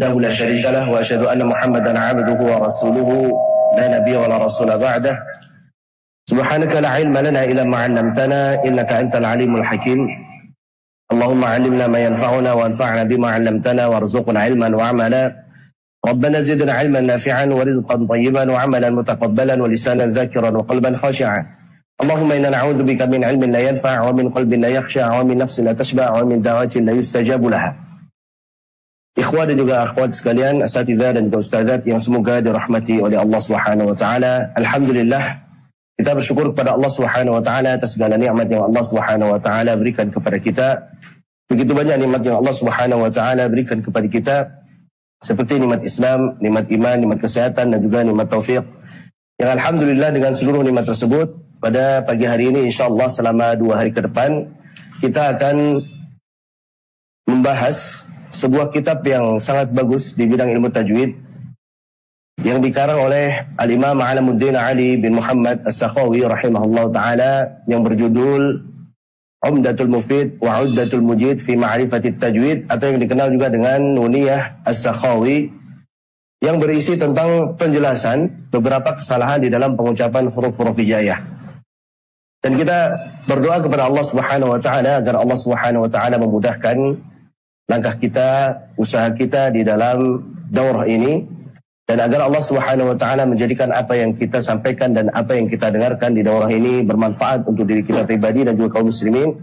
له لا شريك له وأشهد أن محمدا عبده ورسوله لا نبي ولا رسول بعده سبحانك لا علم لنا إلا ما علمتنا إنك أنت العليم الحكيم اللهم علمنا ما ينفعنا وانفعنا بما علمتنا وارزقنا علما وعملا ربنا زدنا علما نافعا ورزقا طيبا وعملا متقبلا ولسانا ذاكرا وقلبا خاشعا اللهم إنا نعوذ بك من علم لا ينفع ومن قلب لا يخشع ومن نفس لا تشبع ومن دعوة لا يستجاب لها. Ikhwan dan juga akhwat sekalian, asatidzah dan juga ustadzat yang semoga dirahmati oleh Allah Subhanahu wa taala. Alhamdulillah, kita bersyukur kepada Allah Subhanahu wa taala atas segala nikmat yang Allah Subhanahu wa taala berikan kepada kita. Begitu banyak nikmat yang Allah Subhanahu wa taala berikan kepada kita, seperti nikmat Islam, nikmat iman, nikmat kesehatan dan juga nikmat taufik. Yang alhamdulillah dengan seluruh nikmat tersebut, pada pagi hari ini insyaallah selama 2 hari ke depan kita akan membahas sebuah kitab yang sangat bagus di bidang ilmu tajwid yang dikarang oleh Al-Imam Alamuddin Ali bin Muhammad As-Sakhawi rahimahullah ta'ala yang berjudul Umdatul Mufid wa Uddatul Mujid fi Ma'rifatit Tajwid, atau yang dikenal juga dengan Nuniyah As-Sakhawi, yang berisi tentang penjelasan beberapa kesalahan di dalam pengucapan huruf-huruf hijaiyah. Dan kita berdoa kepada Allah Subhanahu wa ta'ala agar Allah Subhanahu wa ta'ala memudahkan langkah kita, usaha kita di dalam daurah ini, dan agar Allah Subhanahu wa taala menjadikan apa yang kita sampaikan dan apa yang kita dengarkan di daurah ini bermanfaat untuk diri kita pribadi dan juga kaum muslimin,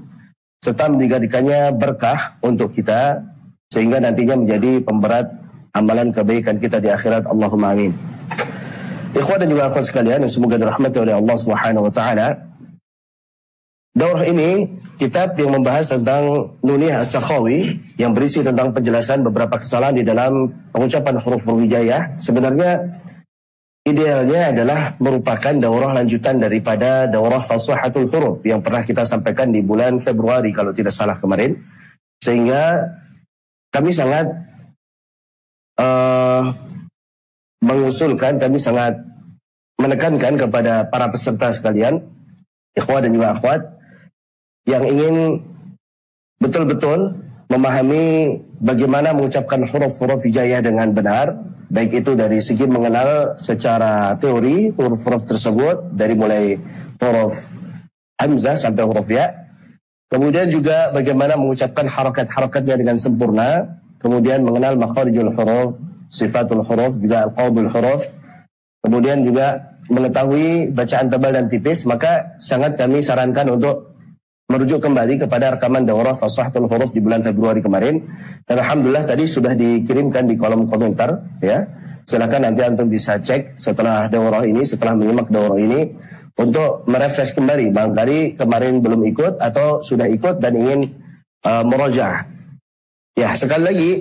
serta menjadikannya berkah untuk kita sehingga nantinya menjadi pemberat amalan kebaikan kita di akhirat. Allahumma amin. Ikhwan dan juga akhwat sekalian yang semoga dirahmati oleh Allah Subhanahu wa taala, daurah ini kitab yang membahas tentang Nuniyah As-Sakhawi yang berisi tentang penjelasan beberapa kesalahan di dalam pengucapan huruf-huruf hijaiyah. Sebenarnya idealnya adalah merupakan daurah lanjutan daripada daurah Fasahatul Huruf yang pernah kita sampaikan di bulan Februari kalau tidak salah kemarin. Sehingga kami sangat mengusulkan, kami sangat menekankan kepada para peserta sekalian, ikhwah dan juga akhwat, yang ingin betul-betul memahami bagaimana mengucapkan huruf-huruf hijaiyah dengan benar, baik itu dari segi mengenal secara teori huruf-huruf tersebut dari mulai huruf hamzah sampai huruf ya, kemudian juga bagaimana mengucapkan harakat-harakatnya dengan sempurna, kemudian mengenal makharijul huruf, sifatul huruf, juga al-qawdul huruf, kemudian juga mengetahui bacaan tebal dan tipis. Maka sangat kami sarankan untuk merujuk kembali kepada rekaman daurah Fasahatul Huruf di bulan Februari kemarin, dan alhamdulillah tadi sudah dikirimkan di kolom komentar ya. Silakan nanti antum bisa cek setelah daurah ini, setelah menyimak daurah ini, untuk merefresh kembali barangkali kemarin belum ikut atau sudah ikut dan ingin murajaah. Ya, sekali lagi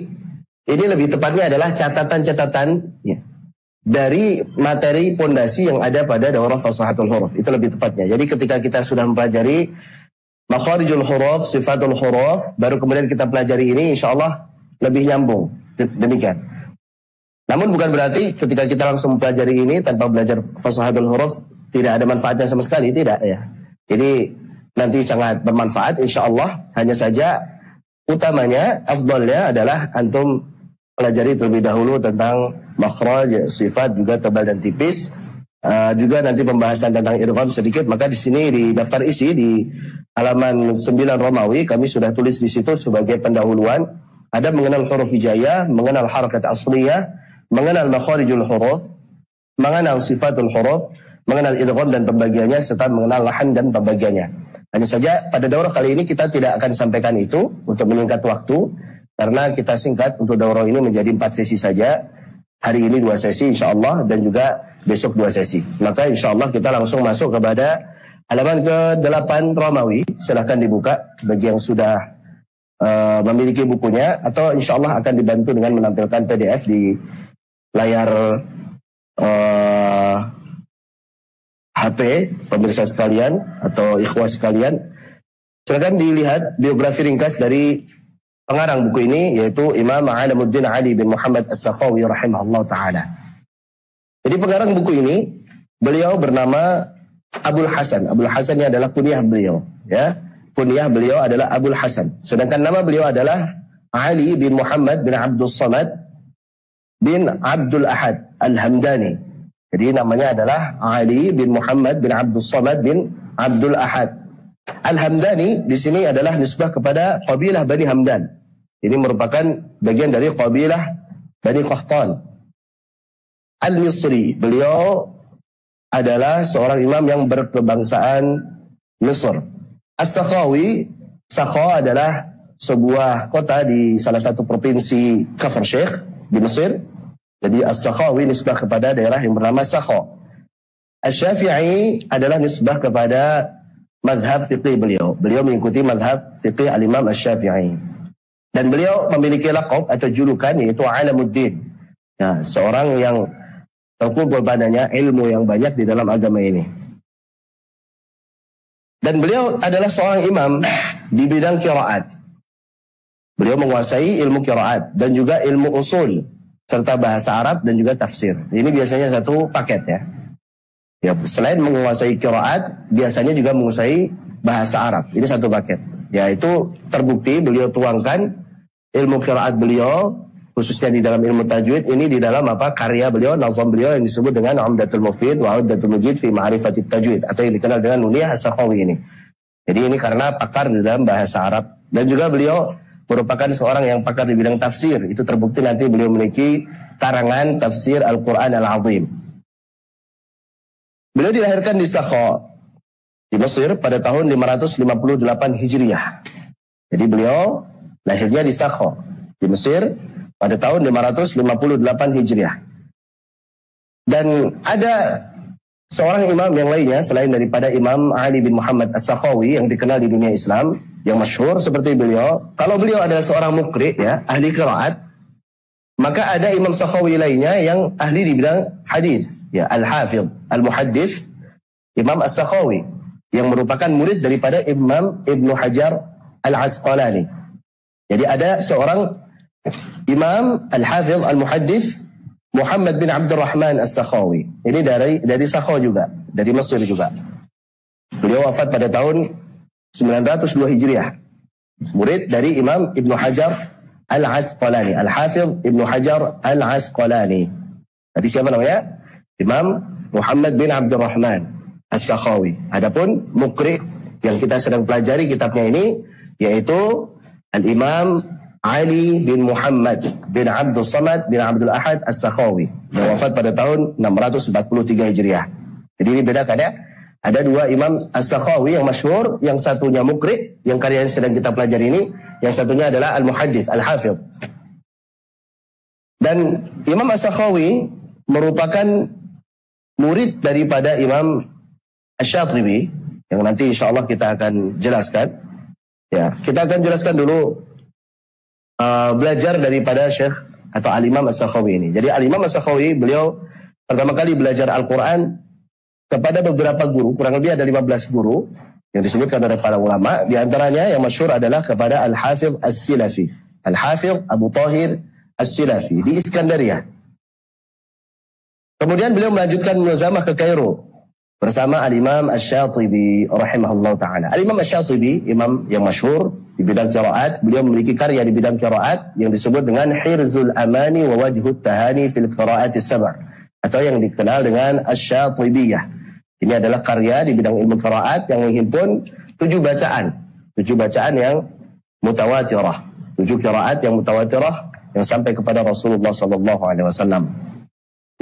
ini lebih tepatnya adalah catatan-catatan ya, dari materi pondasi yang ada pada daurah Fasahatul Huruf, itu lebih tepatnya. Jadi ketika kita sudah mempelajari makharijul huruf, sifatul huruf, baru kemudian kita pelajari ini, insya Allah lebih nyambung. Demikian. Namun bukan berarti ketika kita langsung mempelajari ini tanpa belajar fasahatul huruf tidak ada manfaatnya sama sekali, tidak ya. Jadi nanti sangat bermanfaat insya Allah. Hanya saja utamanya, afdalnya adalah antum pelajari terlebih dahulu tentang makhraj, sifat, juga tebal dan tipis. Juga nanti pembahasan tentang idgham sedikit. Maka di sini di daftar isi di halaman 9 Romawi kami sudah tulis di situ sebagai pendahuluan ada mengenal huruf hijaiyah, mengenal harakat asliyah, mengenal makharijul huruf, mengenal sifatul huruf, mengenal idgham dan pembagiannya, serta mengenal lahan dan pembagiannya. Hanya saja pada daurah kali ini kita tidak akan sampaikan itu untuk menyingkat waktu, karena kita singkat untuk daurah ini menjadi 4 sesi saja. Hari ini 2 sesi insya Allah, dan juga besok 2 sesi. Maka insya Allah kita langsung masuk kepada halaman ke-8 Romawi. Silahkan dibuka bagi yang sudah memiliki bukunya, atau insya Allah akan dibantu dengan menampilkan PDF di layar HP pemirsa sekalian atau ikhwah sekalian. Silahkan dilihat biografi ringkas dari pengarang buku ini, yaitu Imam Alamuddin Ali bin Muhammad As-Sakhawi rahimahullah ta'ala. Jadi pengarang buku ini, beliau bernama Abul Hasan. Abul Hasan ini adalah kunyah beliau, ya. Kunyah beliau adalah Abul Hasan. Sedangkan nama beliau adalah Ali bin Muhammad bin Abdul Samad bin Abdul Ahad Al-Hamdani. Jadi namanya adalah Ali bin Muhammad bin Abdul Samad bin Abdul Ahad. Al-Hamdani di sini adalah nisbah kepada qabilah Bani Hamdan. Ini merupakan bagian dari qabilah Bani Qahtan. Al-Misri, beliau adalah seorang imam yang berkebangsaan Mesir. As-Sakhawi, Sakha adalah sebuah kota di salah satu provinsi Kafr Sheikh di Mesir. Jadi As-Sakhawi nisbah kepada daerah yang bernama Sakha. As-Syafi'i adalah nisbah kepada mazhab fiqih beliau. Beliau mengikuti mazhab fiqih al-Imam As-Syafi'i. Dan beliau memiliki laqab atau julukan yaitu Alamuddin. Ya, seorang yang terkumpul padanya ilmu yang banyak di dalam agama ini. Dan beliau adalah seorang imam di bidang qiraat. Beliau menguasai ilmu qiraat dan juga ilmu usul serta bahasa Arab dan juga tafsir. Ini biasanya satu paket ya. Ya, selain menguasai qiraat, biasanya juga menguasai bahasa Arab. Ini satu paket. Ya, itu terbukti beliau tuangkan ilmu qiraat beliau khususnya di dalam ilmu tajwid ini di dalam karya beliau, nazam beliau yang disebut dengan Umdatul Mufid wa Umdatul Mujid fi Ma'rifatit Tajwid atau yang dikenal dengan Nuniyah As-Sakhawi ini. Jadi ini karena pakar di dalam bahasa Arab dan juga beliau merupakan seorang yang pakar di bidang tafsir. Itu terbukti nanti beliau memiliki karangan tafsir Al-Qur'an Al-Azim. Beliau dilahirkan di Sakha di Mesir pada tahun 558 Hijriah. Jadi beliau lahirnya di Sakha di Mesir pada tahun 558 Hijriah. Dan ada seorang imam yang lainnya selain daripada Imam Ali bin Muhammad As-Sakhawi yang dikenal di dunia Islam, yang masyhur seperti beliau. Kalau beliau adalah seorang muqri ya, ahli qiraat, maka ada Imam Sakhawi lainnya yang ahli di bidang hadis, ya, Al-Hafidh, Al-Muhaddits, Imam As-Sakhawi yang merupakan murid daripada Imam Ibnu Hajar Al-Asqalani. Jadi ada seorang Imam Al-Hafidh Al-Muhaddits Muhammad bin Abdurrahman As-Sakhawi. Ini dari Sakha juga, dari Mesir juga. Beliau wafat pada tahun 902 Hijriah. Murid dari Imam Ibnu Hajar Al-Asqalani, Al-Hafidh Ibnu Hajar Al-Asqalani. Tadi siapa namanya? Imam Muhammad bin Abdurrahman As-Sakhawi. Adapun muqri yang kita sedang pelajari kitabnya ini yaitu Al-Imam Ali bin Muhammad bin Abdul Samad bin Abdul Ahad As-Sakhawi yang wafat pada tahun 643 Hijriah. Jadi ini bedakan ya. Ada dua Imam As-Sakhawi yang masyhur, yang satunya muqri, yang karya yang sedang kita pelajari ini, yang satunya adalah Al-Muhaddits, Al-Hafidh. Dan Imam As-Sakhawi merupakan murid daripada Imam Asy-Syatibi yang nanti insyaallah kita akan jelaskan. Ya, kita akan jelaskan dulu belajar daripada Syekh atau Al-Imam As-Sakhawi ini. Jadi Al-Imam As-Sakhawi beliau pertama kali belajar Al-Quran kepada beberapa guru, kurang lebih ada 15 guru yang disebutkan oleh para ulama. Di antaranya yang masyhur adalah kepada Al-Hafidh As-Silafi, Al-Hafidh Abu Thahir As-Silafi di Iskandaria. Kemudian beliau melanjutkan mulazamah ke Kairo bersama Al-Imam Asy-Syatibi rahimahullah ta'ala. Al-Imam Asy-Syatibi, imam yang masyhur di bidang qiraat, beliau memiliki karya di bidang qiraat yang disebut dengan Hirzul Amani wa Wajhut Tahani fil Qira'ati Sab' atau yang dikenal dengan Asy-Syatibiyah. Ini adalah karya di bidang ilmu qiraat yang menghimpun 7 bacaan yang mutawatirah, 7 qiraat yang mutawatirah yang sampai kepada Rasulullah sallallahu alaihi wasallam.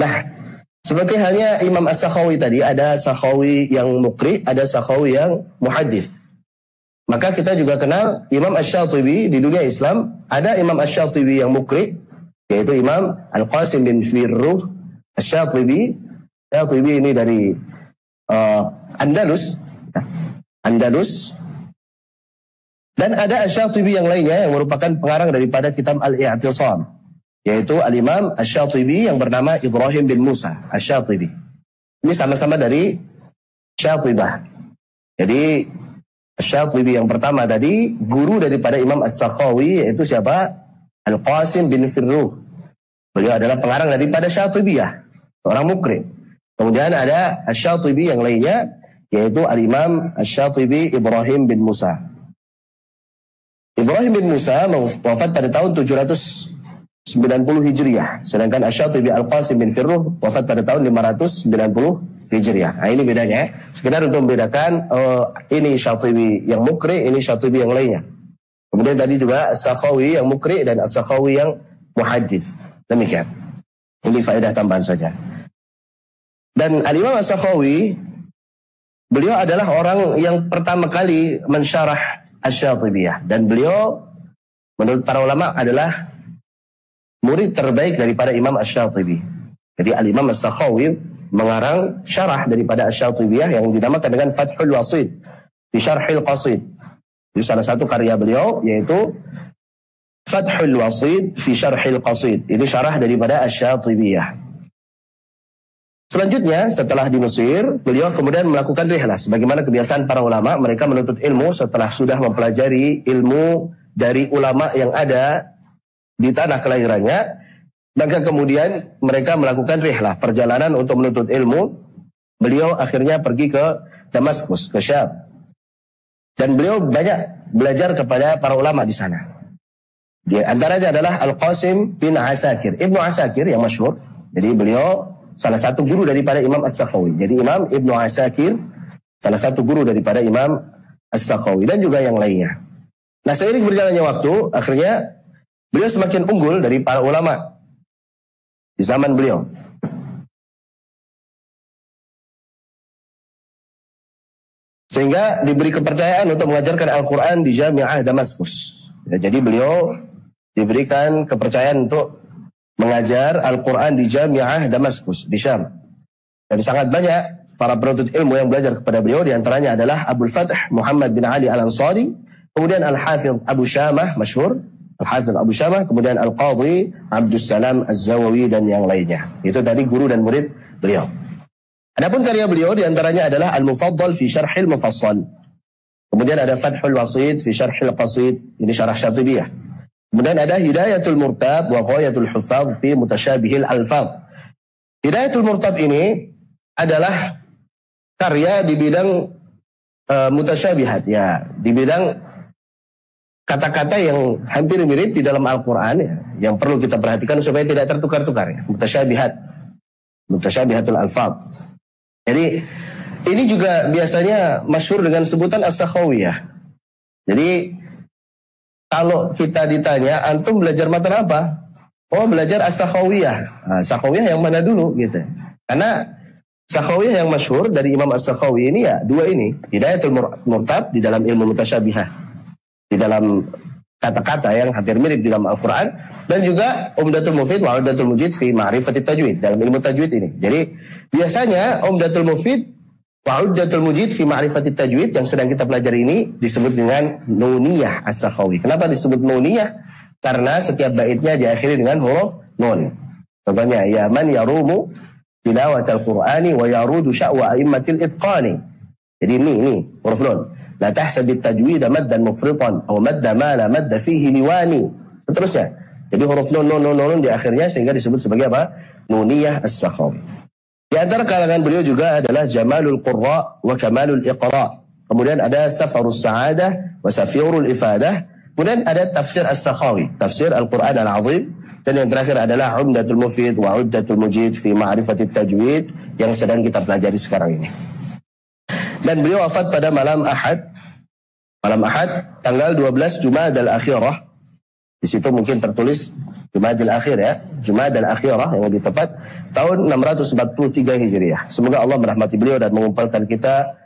Nah, seperti halnya Imam As-Sakhawi tadi, ada Sakhawi yang muqri, ada Sakhawi yang muhaddits. Maka kita juga kenal Imam Asy-Syatibi di dunia Islam, ada Imam Asy-Syatibi yang muqri, yaitu Imam Al-Qasim bin Firruh Asy-Syatibi. Syatibi ini dari Andalus. Dan ada Asy-Syatibi yang lainnya yang merupakan pengarang daripada kitab Al-I'tisam, yaitu Al-Imam Asy-Syatibi yang bernama Ibrahim bin Musa Asy-Syatibi. Ini sama-sama dari Syatibah. Jadi Asy-Syatibi yang pertama tadi guru daripada Imam As-Sakhawi, yaitu siapa? Al-Qasim bin Firruh. Beliau adalah pengarang daripada Syatibiyah, seorang muqri. Kemudian ada Asy-Syatibi yang lainnya, yaitu Al-Imam Asy-Syatibi Ibrahim bin Musa. Ibrahim bin Musa wafat pada tahun 719 Hijriah. Sedangkan Asy-Syatibi Al-Qasim bin Firruh wafat pada tahun 590 Hijriah. Nah, ini bedanya. Sekedar untuk membedakan ini Syatibi yang mukri, ini Syatibi yang lainnya. Kemudian tadi juga As-Sakhawi yang mukri dan As-Sakhawi yang muhaddits. Demikian. Ini faedah tambahan saja. Dan Al-Imam As-Sakhawi, beliau adalah orang yang pertama kali mensyarah Asy-Syatibiyah. Dan beliau menurut para ulama adalah murid terbaik daripada Imam Asy-Syatibi. Jadi Al-Imam As-Sakhawi mengarang syarah daripada Asy-Syatibiyah yang dinamakan dengan Fathul Wasit fi Syarhil Qasid. Itu salah satu karya beliau, yaitu Fathul Wasit fi Syarhil Qasid. Itu syarah daripada Asy-Syatibiyah. Selanjutnya, setelah di Mesir, beliau kemudian melakukan rihlah. Sebagaimana kebiasaan para ulama, mereka menuntut ilmu setelah sudah mempelajari ilmu dari ulama yang ada di tanah kelahirannya. Maka kemudian mereka melakukan rihlah, perjalanan untuk menuntut ilmu. Beliau akhirnya pergi ke Damaskus, ke Syam. Dan beliau banyak belajar kepada para ulama di sana. Di antaranya adalah Al-Qasim bin Asakir, Ibnu Asakir yang masyhur. Jadi beliau salah satu guru daripada Imam As-Sakhawi. Jadi Imam Ibnu Asakir salah satu guru daripada Imam As-Sakhawi dan juga yang lainnya. Nah, seiring berjalannya waktu, akhirnya beliau semakin unggul dari para ulama di zaman beliau. Sehingga diberi kepercayaan untuk mengajarkan Al-Quran di Jami'ah Damaskus. Ya, jadi beliau diberikan kepercayaan untuk mengajar Al-Quran di Jami'ah Damaskus, di Syam. Dan sangat banyak para penuntut ilmu yang belajar kepada beliau. Di antaranya adalah Abul Fath Muhammad bin Ali Al-Ansari, kemudian Al-Hafidh Abu Syamah, masyhur, Al-Hafidh Abu Syamah, kemudian Al-Qadhi Abdus Salam Az-Zawawi dan yang lainnya. Itu tadi guru dan murid beliau. Adapun karya beliau di antaranya adalah Al-Mufaddal fi Syarhil Mufassal. Kemudian ada Fathul Wasit fi Syarhil Qasid, ini syarah Syatibiyah. Kemudian ada Hidayatul Murtab wa Ghayatul Huffaz fi Mutasyabihil Alfaz. Hidayatul Murtab ini adalah karya di bidang mutasyabihat, ya, di bidang kata-kata yang hampir mirip di dalam Al-Quran, ya, yang perlu kita perhatikan supaya tidak tertukar-tukar, ya. Mutasyabihat, Mutasyabihatul Alfaz. Jadi ini juga biasanya masyhur dengan sebutan As-Sakhawiyah. Jadi kalau kita ditanya, antum belajar matan apa? Oh, belajar As-Sakhawiyah. Nah, Sakhawiyah yang mana dulu gitu. Karena Sakhawiyah yang masyhur dari Imam As-Sakhawi ini ya dua ini. Hidayatul Murtab di dalam ilmu mutasyabihah, di dalam kata-kata yang hampir mirip di dalam Al-Quran, dan juga Umdatul Mufid wa Umdatul Mujid fi Ma'rifatit Tajwid, dalam ilmu tajwid ini. Jadi biasanya Umdatul Mufid wa Umdatul Mujid fi Ma'rifatit Tajwid yang sedang kita pelajari ini disebut dengan Nuniyah As-Sakhawi. Kenapa disebut Nuniyah? Karena setiap baitnya diakhiri dengan huruf nun. Contohnya, ya man yarumu tilawatal Qur'ani wa yarudu sya'wa a'immatil itqani. Jadi ini huruf nun. La tahsabit tajwid maddan mufritan atau madda ma la madda fihi liwani. Seterusnya. Jadi huruf nun di akhirnya sehingga disebut sebagai apa? Nuniyah As-Sakhawi. Di antara kalangan beliau juga adalah Jamalul Qurra wa Kamalul Iqra. Kemudian ada Safarus Sa'adah wa Safirul Ifadah. Kemudian ada Tafsir As-Sakhawi, Tafsir Al-Quran Al-Azim. Dan yang terakhir adalah Umdatul Mufid wa Umdatul Mujid fi Ma'rifatit Tajwid yang sedang kita pelajari sekarang ini. Dan beliau wafat pada malam Ahad, tanggal 12 Jumadal Akhirah. Di situ mungkin tertulis Jumadal Akhir, ya, Jumadal Akhirah yang lebih tepat, tahun 643 Hijriah. Semoga Allah merahmati beliau dan mengumpulkan kita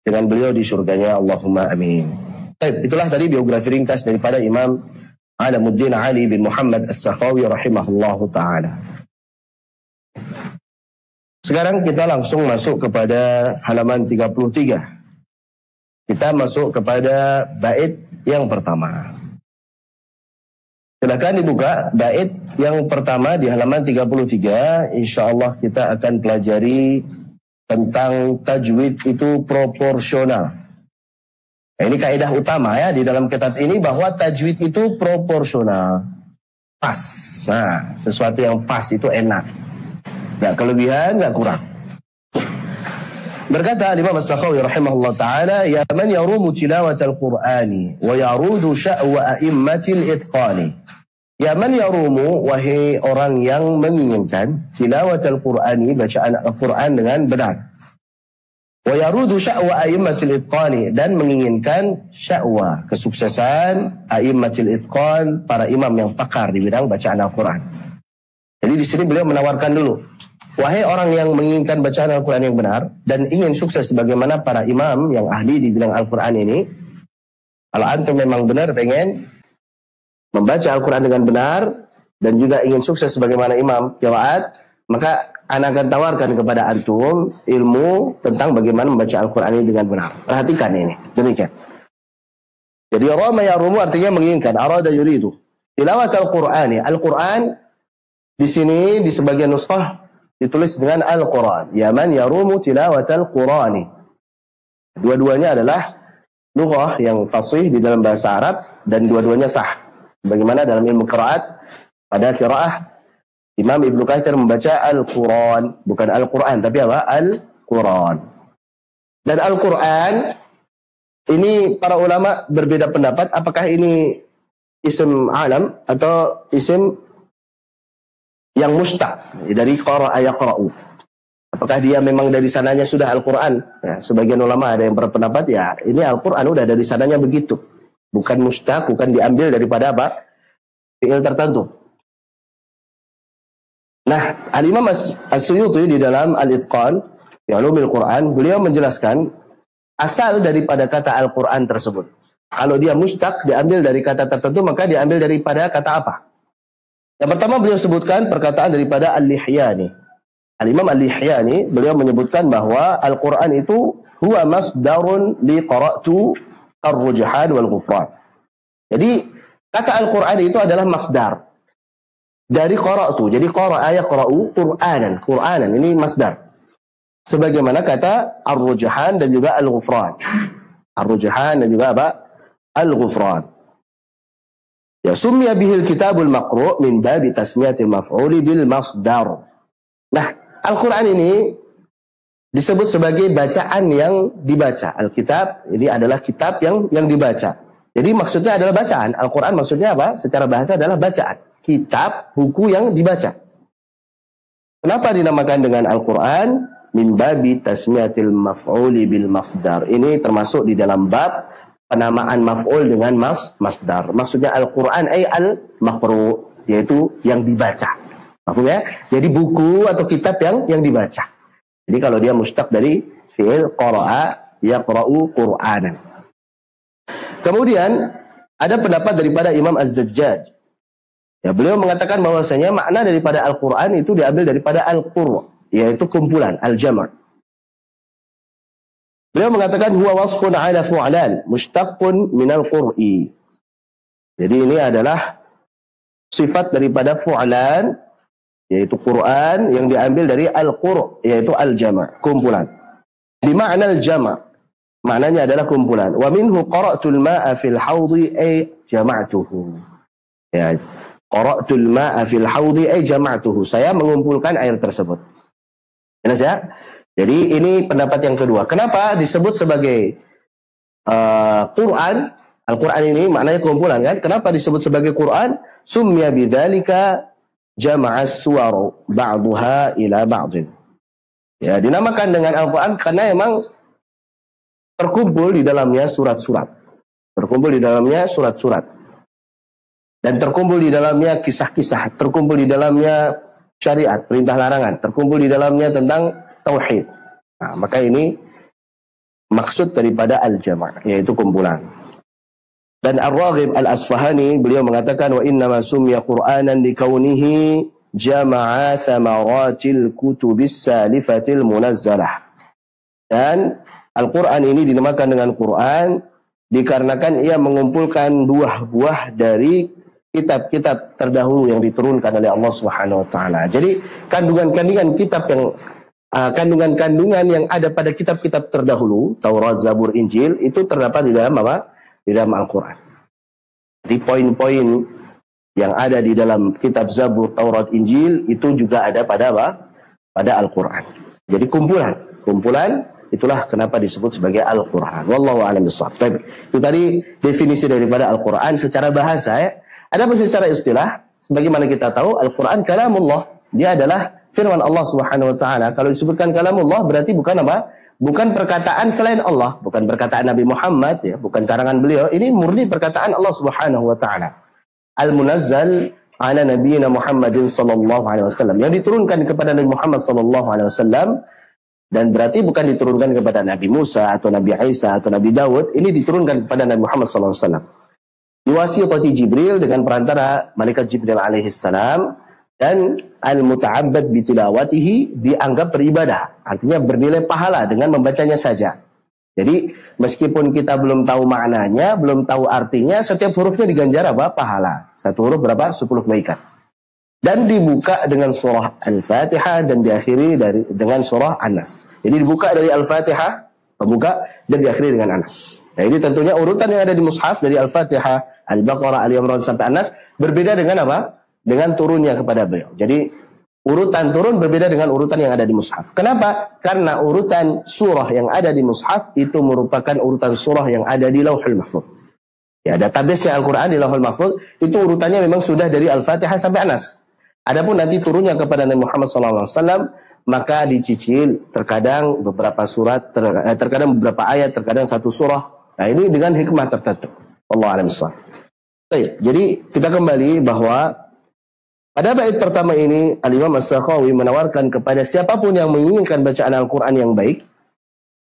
dengan beliau di surganya. Allahumma amin. Baik, itulah tadi biografi ringkas daripada Imam Alamuddin Ali bin Muhammad As-Sakhawi rahimahullahu ta'ala. Sekarang kita langsung masuk kepada halaman 33. Kita masuk kepada bait yang pertama. Silakan dibuka bait yang pertama di halaman 33. InsyaAllah kita akan pelajari tentang tajwid itu proporsional. Nah, ini kaidah utama ya di dalam kitab ini, bahwa tajwid itu proporsional. Pas. Nah, sesuatu yang pas itu enak. Gak kelebihan, gak kurang. Berkata Imam As-Sakhawi rahimahullah ta'ala, ya man yarumu tilawatal Qur'ani wa yarudu sya'wa a'immatil itqani. Ya man yarumu, wahai orang yang menginginkan tilawatul Qur'ani, bacaan Al-Quran dengan benar. Wa yarudu sya'wa a'immatil itqani, dan menginginkan sya'wa, kesuksesan a'immatil itqan, para imam yang pakar di bidang bacaan Al-Quran. Jadi di sini beliau menawarkan dulu, wahai orang yang menginginkan bacaan Al-Quran yang benar dan ingin sukses sebagaimana para imam yang ahli di bidang Al-Quran ini, kalau antum memang benar pengen membaca Al-Quran dengan benar dan juga ingin sukses sebagaimana imam qiraat, maka ana akan tawarkan kepada antum ilmu tentang bagaimana membaca Al-Quran ini dengan benar. Perhatikan ini, demikian. Jadi rama yarumu artinya menginginkan, arada yuridu. Tilawat Al-Qur'ani, Al-Quran di sini di sebagian nuskhah ditulis dengan Al-Quran. Ya man yarumu tilawat Al-Qur'ani. Dua-duanya adalah lughah yang fasih di dalam bahasa Arab dan dua-duanya sah. Bagaimana dalam ilmu qiraat, pada qiraah Imam Ibnu Katsir membaca Al-Quran, bukan Al-Quran, tapi apa? Al-Quran. Dan Al-Quran ini para ulama berbeda pendapat, apakah ini isim alam atau isim yang mustaq dari qara'a yaqra'u. Apakah dia memang dari sananya sudah Al-Quran? Ya, sebagian ulama ada yang berpendapat ya ini Al-Quran udah dari sananya begitu. Bukan mustaq, bukan diambil daripada apa? Fi'il tertentu. Nah, Al-Imam As-Suyuti di dalam Al-Itqan fi Ulumil Quran, beliau menjelaskan asal daripada kata Al-Quran tersebut. Kalau dia mustaq, diambil dari kata tertentu, maka diambil daripada kata apa? Yang pertama beliau sebutkan perkataan daripada Al-Lihyani. Al-Imam Al-Lihyani, beliau menyebutkan bahwa Al-Quran itu huwa masdarun li qara'tu ar-rujhan wal ghufran. Jadi kata Al-Quran itu adalah masdar dari qara'tu. Jadi qara'a yaqra'u Qur'anan. Qur'anan ini masdar. Sebagaimana kata ar-rujhan dan juga al-ghufran. Ar-rujhan dan juga apa? Al-ghufran. Ya summiya bihil kitabul maqru' min babi tasmiyatil maf'uli bil masdar. Nah, Al-Quran ini disebut sebagai bacaan yang dibaca. Alkitab ini adalah kitab yang dibaca. Jadi maksudnya adalah bacaan. Al-Quran maksudnya apa? Secara bahasa adalah bacaan. Kitab, buku yang dibaca. Kenapa dinamakan dengan Al-Quran? Min babi tasmiyatil maf'uli bil masdar. Ini termasuk di dalam bab penamaan maf'ul dengan masdar. Maksudnya Al-Quran ay al-maqru, yaitu yang dibaca. Maksudnya jadi buku atau kitab yang dibaca. Jadi kalau dia mustaq dari fi'il qara'a yaqra'u Qur'anan. Kemudian ada pendapat daripada Imam Az-Zajjaj. Ya, beliau mengatakan bahwasanya makna daripada Al-Qur'an itu diambil daripada Al-Qur', yaitu kumpulan, al-jam'. Beliau mengatakan huwa wasfun 'ala fu'lan mushtaqqun min al-qur'i. Jadi ini adalah sifat daripada fu'lan, yaitu Quran yang diambil dari al-qur', yaitu al-jama', kumpulan. Di makna al-jama', maknanya adalah kumpulan. Wa minhu qara'tul ma'a fil haudhi ay jama'tuhu. Ya, qara'tul ma'a fil haudhi ay jama'tuhu. Saya mengumpulkan air tersebut. Jelas ya? Jadi ini pendapat yang kedua. Kenapa disebut sebagai Quran? Al-Quran ini maknanya kumpulan kan? Kenapa disebut sebagai Quran? Summiya bidzalika jama'as suwaru ba'duha ila ba'din. Ya, dinamakan dengan Al-Quran karena memang terkumpul di dalamnya surat-surat. Terkumpul di dalamnya surat-surat. Dan terkumpul di dalamnya kisah-kisah. Terkumpul di dalamnya syariat, perintah larangan. Terkumpul di dalamnya tentang tauhid. Nah, maka ini maksud daripada al-jama', yaitu kumpulan. Dan Ar-Raghib Al-Asfahani beliau mengatakan wa innama summiya Qur'anan likaunihi jama'a thamaratil kutubis salifatil munazzalah. Dan Al-Quran ini dinamakan dengan Quran dikarenakan ia mengumpulkan buah-buah dari kitab-kitab terdahulu yang diturunkan oleh Allah Subhanahu wa taala. Jadi kandungan-kandungan kitab yang kandungan-kandungan yang ada pada kitab-kitab terdahulu, Taurat, Zabur, Injil, itu terdapat di dalam apa? Di dalam Al-Quran. Jadi poin-poin yang ada di dalam kitab Zabur, Taurat, Injil itu juga ada pada apa? Pada Al-Quran. Jadi kumpulan itulah kenapa disebut sebagai Al-Quran. Wallahu a'lam bishawab. Itu tadi definisi daripada Al-Quran secara bahasa ya. Adapun secara istilah sebagaimana kita tahu Al-Quran kalamullah, dia adalah firman Allah Subhanahu wa taala. Kalau disebutkan kalamullah berarti bukan apa? Bukan perkataan selain Allah, bukan perkataan Nabi Muhammad ya, bukan karangan beliau. Ini murni perkataan Allah Subhanahu wa taala. Al-munazzal ala nabiyina Muhammadin sallallahu alaihi wasallam, yang diturunkan kepada Nabi Muhammad sallallahu alaihi wasallam, dan berarti bukan diturunkan kepada Nabi Musa atau Nabi Isa atau Nabi Daud, ini diturunkan kepada Nabi Muhammad sallallahu alaihi wasallam. Diwasiati Jibril dengan perantara malaikat Jibril alaihi salam, dan al-muta'abbad bitilawatihi dianggap beribadah, artinya bernilai pahala dengan membacanya saja. Jadi meskipun kita belum tahu maknanya, belum tahu artinya, setiap hurufnya diganjar apa? Pahala. Satu huruf berapa? 10 kebaikan. Dan dibuka dengan surah Al-Fatihah dan diakhiri dengan surah An-Nas. Jadi dibuka dari Al-Fatihah, pembuka, dan diakhiri dengan An-Nas. Nah ini tentunya urutan yang ada di mushaf dari Al-Fatihah, Al-Baqarah, Ali Imran sampai An-Nas berbeda dengan apa? Dengan turunnya kepada beliau. Jadi urutan turun berbeda dengan urutan yang ada di mushaf. Kenapa? Karena urutan surah yang ada di mushaf itu merupakan urutan surah yang ada di Lauhul Mahfuz. Ya, database Al-Quran di Lauhul Mahfuz itu urutannya memang sudah dari Al-Fatihah sampai An-Nas. Adapun nanti turunnya kepada Nabi Muhammad SAW, maka dicicil terkadang beberapa surat, terkadang beberapa ayat, terkadang satu surah. Nah ini dengan hikmah tertentu. Wallahu a'lam bishawab. Jadi kita kembali bahwa pada bait pertama ini Al-Imam As-Sakhawi menawarkan kepada siapapun yang menginginkan bacaan Al-Quran yang baik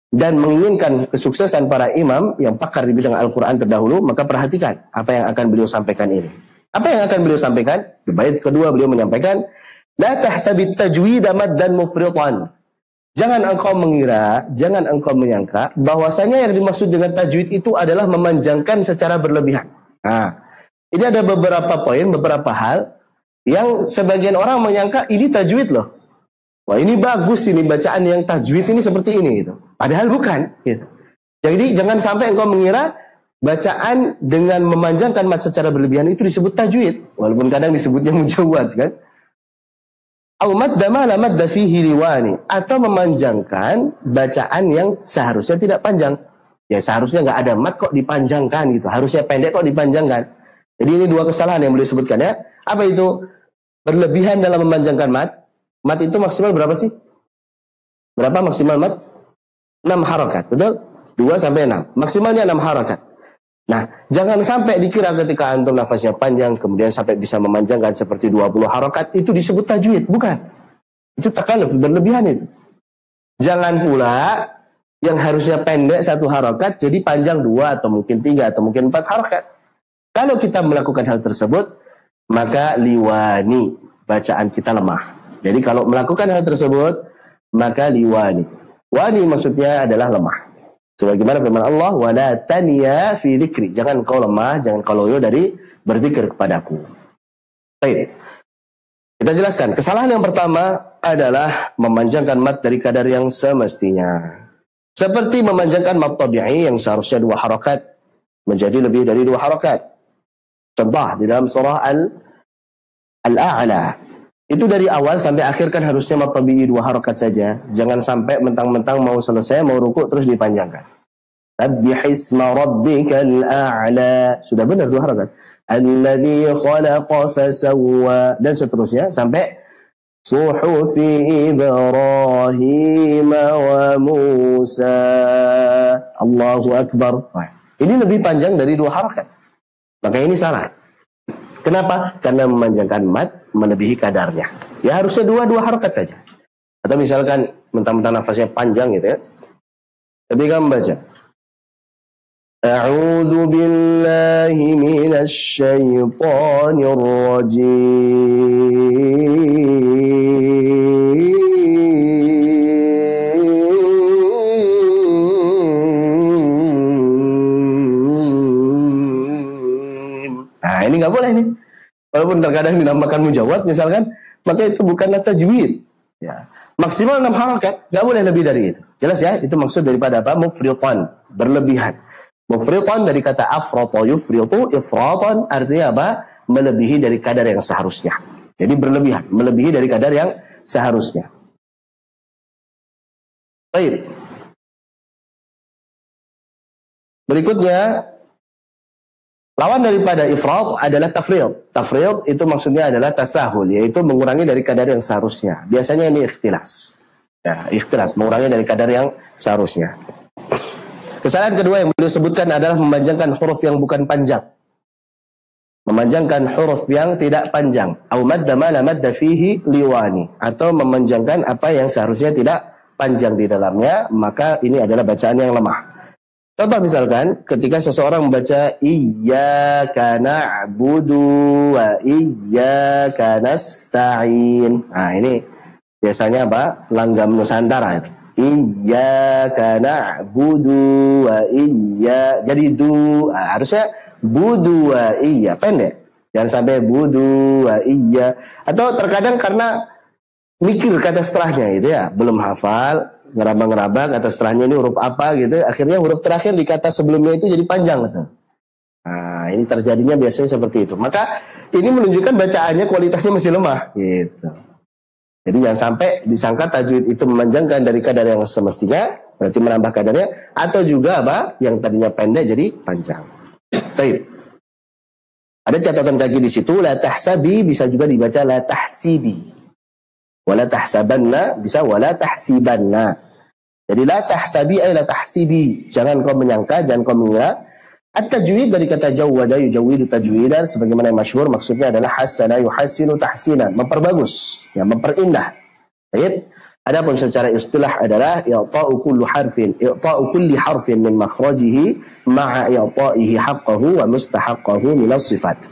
dan menginginkan kesuksesan para imam yang pakar di bidang Al-Quran terdahulu, maka perhatikan apa yang akan beliau sampaikan ini. Apa yang akan beliau sampaikan? Di bait kedua beliau menyampaikan, la tahsabit tajwid maddan mufritan. Jangan engkau mengira, jangan engkau menyangka bahwasanya yang dimaksud dengan tajwid itu adalah memanjangkan secara berlebihan. Nah, ini ada beberapa poin, beberapa hal yang sebagian orang menyangka ini tajwid loh. Wah ini bagus, ini bacaan yang tajwid ini seperti ini gitu. Padahal bukan gitu. Jadi jangan sampai engkau mengira bacaan dengan memanjangkan mad secara berlebihan itu disebut tajwid. Walaupun kadang disebutnya mujawwad kan. Au madda ma la madda fihi liwani, atau memanjangkan bacaan yang seharusnya tidak panjang. Ya seharusnya nggak ada mad kok dipanjangkan gitu. Harusnya pendek kok dipanjangkan. Jadi ini dua kesalahan yang boleh disebutkan ya. Apa itu? Berlebihan dalam memanjangkan mad. Mad itu maksimal berapa sih? Berapa maksimal mad? 6 harakat, betul? 2 sampai 6. Maksimalnya 6 harakat. Nah, jangan sampai dikira ketika antum nafasnya panjang kemudian sampai bisa memanjangkan seperti 20 harakat itu disebut tajwid. Bukan. Itu takaluf, berlebihan itu. Jangan pula yang harusnya pendek 1 harakat jadi panjang 2 atau mungkin 3 atau mungkin 4 harakat. Kalau kita melakukan hal tersebut, maka liwani, bacaan kita lemah. Jadi kalau melakukan hal tersebut, maka liwani. Wani maksudnya adalah lemah. Sebagaimana firman Allah, wala taniya fi dzikri. Jangan kau lemah, jangan kau loyo dari berzikir kepadaku. Baik. Kita jelaskan. Kesalahan yang pertama adalah memanjangkan mad dari kadar yang semestinya. Seperti memanjangkan mad tabi'i yang seharusnya 2 harakat menjadi lebih dari 2 harakat. Contoh di dalam surah Al-A'la. Itu dari awal sampai akhir kan harusnya mad tabi'i 2 harakat saja. Jangan sampai mentang-mentang mau selesai, mau rukuk terus dipanjangkan. Sabbihisma rabbikal a'la. Sudah benar 2 harakat. Alladzi khalaqa fasawwa. Dan seterusnya sampai suhufi Ibrahim wa Musa. Allahu Akbar. Nah, ini lebih panjang dari 2 harakat. Maka ini salah. Kenapa? Karena memanjangkan mad melebihi kadarnya. Ya harusnya 2 harakat saja. Atau misalkan mentang-mentang nafasnya panjang gitu ya. Ketika membaca A'udzu billahi minasy syaithanir rajim. Nah, ini nggak boleh nih. Walaupun terkadang dinamakan mujawwad misalkan, maka itu bukanlah tajwid. Ya. Maksimal 6 harakat, nggak boleh lebih dari itu. Jelas ya? Itu maksud daripada apa? Mufritan, berlebihan. Mufritan dari kata afrata yufritu, ifratan artinya apa? Melebihi dari kadar yang seharusnya. Jadi berlebihan, melebihi dari kadar yang seharusnya. Baik. Berikutnya Lawan daripada ifrat adalah tafrid. Tafrid itu maksudnya adalah tasahul, yaitu mengurangi dari kadar yang seharusnya. Biasanya ini ikhtilas. Ya, ikhtilas, mengurangi dari kadar yang seharusnya. Kesalahan kedua yang beliau sebutkan adalah memanjangkan huruf yang bukan panjang. Memanjangkan huruf yang tidak panjang. Au madda ma la madda fihi liwani. Atau memanjangkan apa yang seharusnya tidak panjang di dalamnya, maka ini adalah bacaan yang lemah. Contoh misalkan ketika seseorang membaca iyyaka na'budu wa iyyaka nasta'in. Nah, ini biasanya apa? Langgam Nusantara. Iyyaka na'budu wa jadi du. Nah, harusnya budu wa iya, pendek. Jangan sampai budu wa iya. Atau terkadang karena mikir kata setelahnya gitu ya, belum hafal, ngeraba-ngeraba kata setelahnya ini huruf apa gitu, akhirnya huruf terakhir di kata sebelumnya itu jadi panjang gitu. Nah, ini terjadinya biasanya seperti itu. Maka ini menunjukkan bacaannya kualitasnya masih lemah gitu. Jadi jangan sampai disangka tajwid itu memanjangkan dari kadar yang semestinya, berarti menambah kadarnya, atau juga apa yang tadinya pendek jadi panjang. Baik. Ada catatan kaki di situ, la tahsabi bisa juga dibaca la tahsibi. Wala tahsabanna bisa wala tahsibanna. Jadi la tahsabi ay la tahsibi. Jangan kau menyangka, jangan kau mengira. At-tajwid dari kata jawwada yujawwidu tajwidan, sebagaimana yang masyhur maksudnya adalah hasana yuhassinu tahsinan, memperbagus, ya memperindah. Baik. Adapun secara istilah adalah i'ta'u kulli harfin min makhrajihi ma'a i'ta'ihi haqqahu wa mustahaqqahu min as-sifat.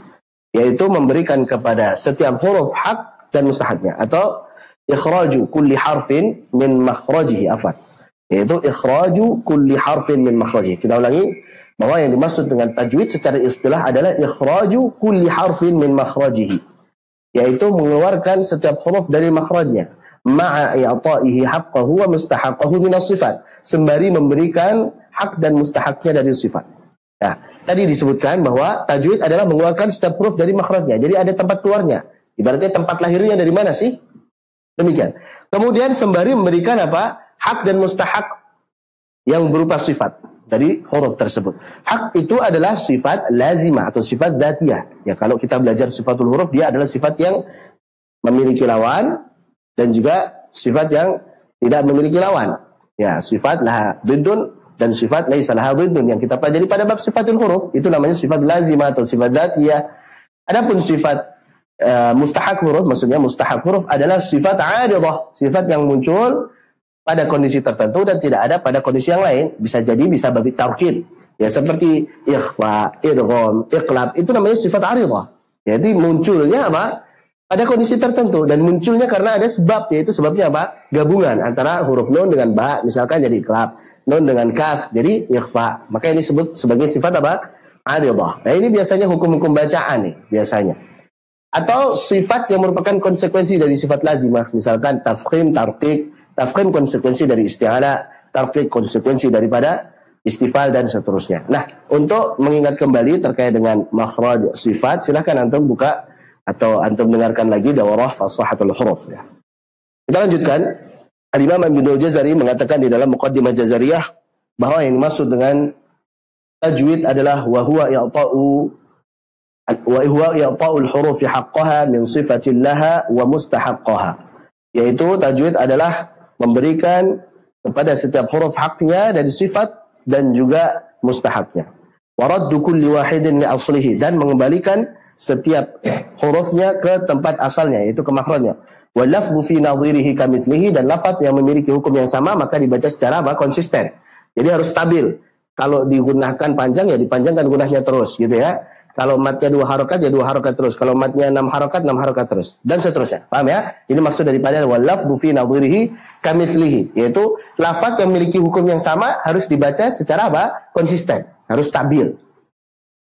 Yaitu memberikan kepada setiap huruf hak dan mustahaknya, atau ikhraju kulli harfin min makhrajihi, yaitu ikhraju kulli harfin min makhrajihi. Kita ulangi bahwa yang dimaksud dengan tajwid secara istilah adalah ikhraju kulli harfin min makhrajihi, yaitu mengeluarkan setiap huruf dari makhrajnya, ma'a i'ta'ihi haqqahu wa mustahaqqahu min as-sifat, sembari memberikan hak dan mustahaknya dari sifat. Nah, tadi disebutkan bahwa tajwid adalah mengeluarkan setiap huruf dari makhrajnya. Jadi ada tempat keluarnya. Ibaratnya tempat lahirnya dari mana sih? Demikian. Kemudian sembari memberikan apa? Hak dan mustahak yang berupa sifat dari huruf tersebut. Hak itu adalah sifat lazimah atau sifat dzatiyah. Ya, kalau kita belajar sifatul huruf, dia adalah sifat yang memiliki lawan dan juga sifat yang tidak memiliki lawan. Ya, sifat laha diddun dan sifat laisa laha diddun yang kita pelajari pada bab sifatul huruf, itu namanya sifat lazimah atau sifat dzatiyah. Adapun sifat mustahak huruf, maksudnya mustahak huruf adalah sifat aridah, sifat yang muncul pada kondisi tertentu dan tidak ada pada kondisi yang lain. Bisa jadi bisa babi taukid. Ya, seperti ikhfa, idgham, iqlab, itu namanya sifat aridah. Jadi munculnya apa? Pada kondisi tertentu, dan munculnya karena ada sebab, yaitu sebabnya apa? Gabungan antara huruf nun dengan ba, misalkan jadi iqlab, nun dengan kaf jadi ikhfa. Maka ini disebut sebagai sifat apa? Aridah. Nah, ini biasanya hukum-hukum bacaan nih biasanya. Atau sifat yang merupakan konsekuensi dari sifat lazimah, misalkan tafkhim, tarqiq. Tafkhim konsekuensi dari isti'ala, tarqiq konsekuensi daripada istifal, dan seterusnya. Nah, untuk mengingat kembali terkait dengan makhraj sifat, silahkan antum buka atau antum dengarkan lagi daurah fasahatul huruf ya. Kita lanjutkan. Al-Imam Ibnul Jazari mengatakan di dalam Muqaddimah Jazariyah bahwa yang dimaksud dengan tajwid adalah wa huwa i'ta'ul hurufi haqqaha min sifatin laha wa mustahaqqaha. Yaitu tajwid adalah memberikan kepada setiap huruf haknya dari sifat dan juga mustahaknya. Wa raddu kulli wahidin li aslihi, dan mengembalikan setiap hurufnya ke tempat asalnya, yaitu ke makhrajnya. Wa lafdhu fi nadhirihi kamitslihi, dan lafaz yang memiliki hukum yang sama maka dibaca secara konsisten. Jadi harus stabil. Kalau digunakan panjang ya dipanjangkan gunahnya terus gitu ya. Kalau matnya 2 harokat ya 2 harokat terus. Kalau matnya 6 harokat 6 harokat terus, dan seterusnya. Paham ya? Ini maksud daripada wa lafdhu fi nadhirihi kamitslihi, yaitu lafaz yang memiliki hukum yang sama harus dibaca secara konsisten, harus stabil.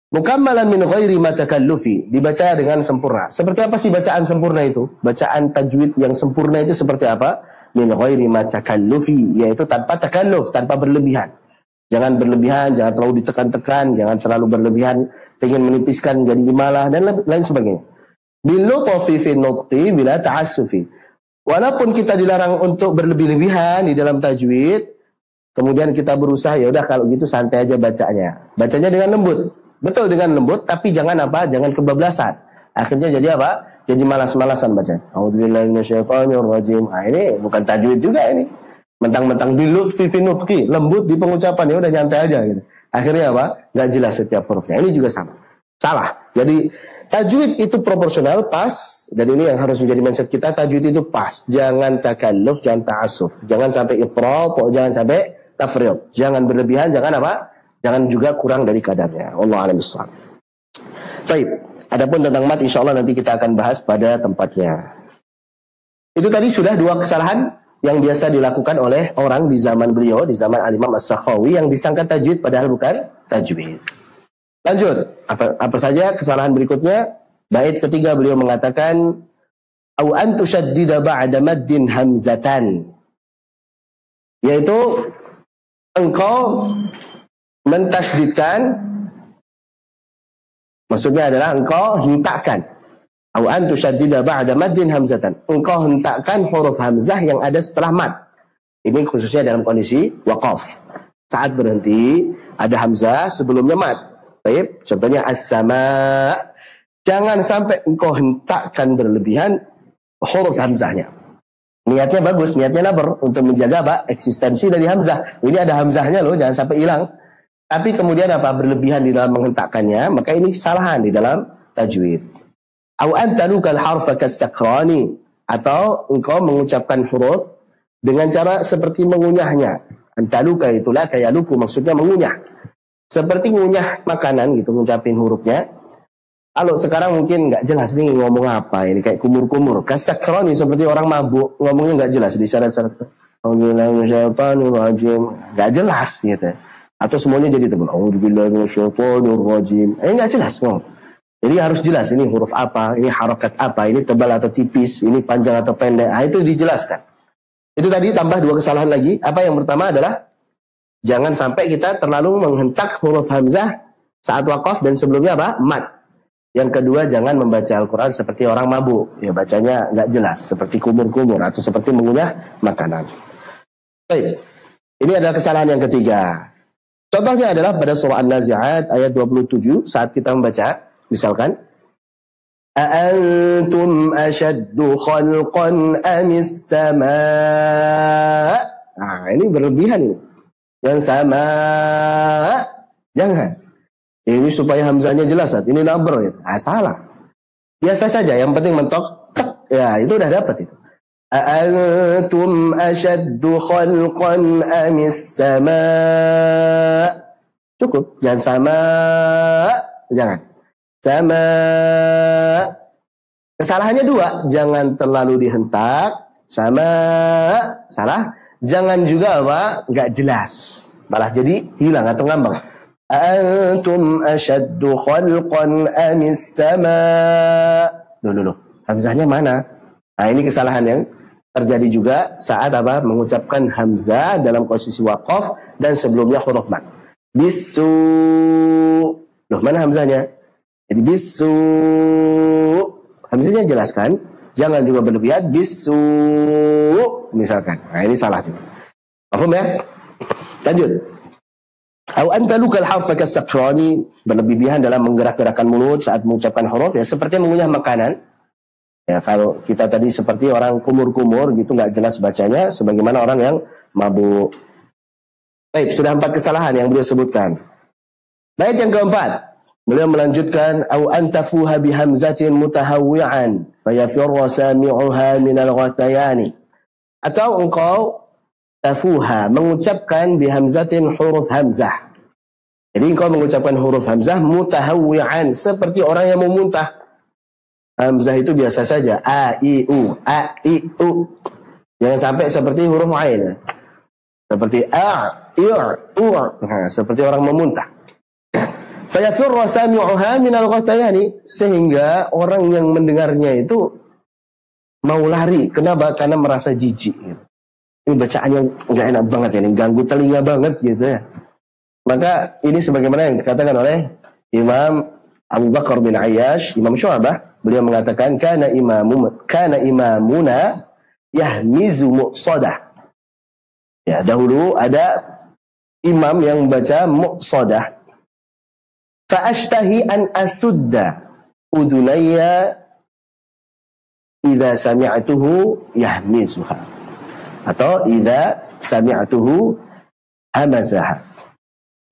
Mukammalan min ghairi ma takallufi, dibaca dengan sempurna. Seperti apa sih bacaan sempurna itu? Bacaan tajwid yang sempurna itu seperti apa? Min ghairi ma takallufi, yaitu tanpa takalluf, tanpa berlebihan. Jangan berlebihan, jangan terlalu ditekan-tekan, jangan terlalu berlebihan pengen menipiskan jadi imalah dan lain sebagainya. Bil lutfi fi nutqi bila ta'assufi. Walaupun kita dilarang untuk berlebih-lebihan di dalam tajwid, kemudian kita berusaha ya udah kalau gitu santai aja bacanya. Bacanya dengan lembut. Betul dengan lembut, tapi jangan apa? Jangan kebablasan. Akhirnya jadi apa? Jadi malas-malasan baca. A'udzubillahi minasyaitonirrajim. Nah, ini bukan tajwid juga ini. Mentang-mentang bilutfi fi nutqi, lembut di pengucapan, ya udah nyantai aja gitu. Akhirnya apa? Nggak jelas setiap hurufnya. Ini juga sama. Salah. Jadi tajwid itu proporsional, pas, dan ini yang harus menjadi mindset kita. Tajwid itu pas. Jangan takalluf, jangan ta'assuf. Jangan sampai ifrat, jangan sampai tafrid. Jangan berlebihan, jangan apa? Jangan juga kurang dari kadarnya. Wallahu a'lam bishawab. Baik. Adapun tentang mat, insya Allah nanti kita akan bahas pada tempatnya. Itu tadi sudah dua kesalahan yang biasa dilakukan oleh orang di zaman beliau, di zaman Al-Imam As-Sakhawi, yang disangka tajwid padahal bukan tajwid. Lanjut, apa saja kesalahan berikutnya? Bait ketiga beliau mengatakan, au an tushaddida ba'da maddin hamzatan, yaitu engkau mentasydidkan, maksudnya adalah engkau hentakkan. Au an tushaddida ba'da maddin hamzatan, engkau hentakkan huruf hamzah yang ada setelah mad. Ini khususnya dalam kondisi waqaf. Saat berhenti ada hamzah sebelumnya mad. Baik, contohnya as-sama. Jangan sampai engkau hentakkan berlebihan huruf hamzahnya. Niatnya bagus, niatnya nabar untuk menjaga apa? Eksistensi dari hamzah. Ini ada hamzahnya loh, jangan sampai hilang. Tapi kemudian apa? Berlebihan di dalam menghentakkannya, maka ini kesalahan di dalam tajwid. Au antalukal harfa kas-sakrani, atau engkau mengucapkan huruf dengan cara seperti mengunyahnya. Antaluka itulah kayak luku, maksudnya mengunyah. Seperti ngunyah makanan gitu, ngucapin hurufnya. Kalau sekarang mungkin nggak jelas nih ngomong apa, ini kayak kumur-kumur. Kas-sakrani seperti orang mabuk, ngomongnya nggak jelas di syarat-syarat. Nggak jelas gitu. Atau semuanya jadi tebal. A'udzubillahiminasyaitonirrajim. Nggak jelas ngomong. Jadi harus jelas ini huruf apa, ini harokat apa, ini tebal atau tipis, ini panjang atau pendek. Nah, itu dijelaskan. Itu tadi tambah dua kesalahan lagi. Apa yang pertama adalah jangan sampai kita terlalu menghentak huruf hamzah saat waqaf dan sebelumnya apa? Mad. Yang kedua, jangan membaca Al-Quran seperti orang mabuk. Ya, bacanya nggak jelas, seperti kumur-kumur atau seperti mengunyah makanan. Baik. Ini adalah kesalahan yang ketiga. Contohnya adalah pada surah An-Nazi'at ayat 27 saat kita membaca, misalkan A'antum ashaddu khalqan amis sama'. Nah, ini berlebihan ini. Yang sama, jangan. Ini supaya hamzahnya jelas, ini nabar gitu. Ah, salah. Biasa saja, yang penting mentok, tek, ya itu udah dapat itu. A'antum ashaddu khalqan amis sama'. Cukup, jangan sama, jangan. Sama. Kesalahannya dua, jangan terlalu dihentak, sama, salah. Jangan juga apa, nggak jelas, malah jadi hilang atau ngambang. Antum ashaddu khalqan amis sama. Loh, hamzahnya mana? Nah, ini kesalahan yang terjadi juga saat apa? Mengucapkan hamzah dalam posisi waqaf dan sebelumnya huruf mad. Bisu. Loh, mana hamzahnya? Jadi bisu. Hamzahnya jelaskan, jangan juga berlebihan. Bisu, misalkan. Nah, ini salah juga. Paham ya? Lanjut. Au antalukal harfa kas-sakrani, berlebihan dalam menggerak-gerakkan mulut saat mengucapkan huruf, ya seperti mengunyah makanan. Ya, kalau kita tadi seperti orang kumur-kumur gitu, nggak jelas bacanya, sebagaimana orang yang mabuk. Baik, sudah 4 kesalahan yang beliau sebutkan. Baik, yang keempat, beliau melanjutkan, au antafuha bihamzatin mutahawwi'an fayafirra sami'uha minal ghatayani. Atau engkau tafuha, mengucapkan bihamzatin huruf hamzah. Jadi engkau mengucapkan huruf hamzah mutahawwi'an, seperti orang yang memuntah. Hamzah itu biasa saja, a, i, u, a, i, u. Jangan sampai seperti huruf ain. Seperti a, i, u. Nah, seperti orang memuntah. Fayafirra sami'uha minal ghatayani, sehingga orang yang mendengarnya itu mau lari. Kenapa? Karena merasa jijik. Ini bacaannya nggak enak banget ya, ini ganggu telinga banget gitu ya. Maka ini sebagaimana yang dikatakan oleh Imam Abu Bakar bin Ayyash, Imam Syu'bah, beliau mengatakan kana imamuna yahmizu muqsadah. Ya, dahulu ada imam yang membaca muqsadah. Fa'ashtahi an asudda udunayya idza sami'tuhu yahmizuha. Atau idza sami'tuhu hamazaha.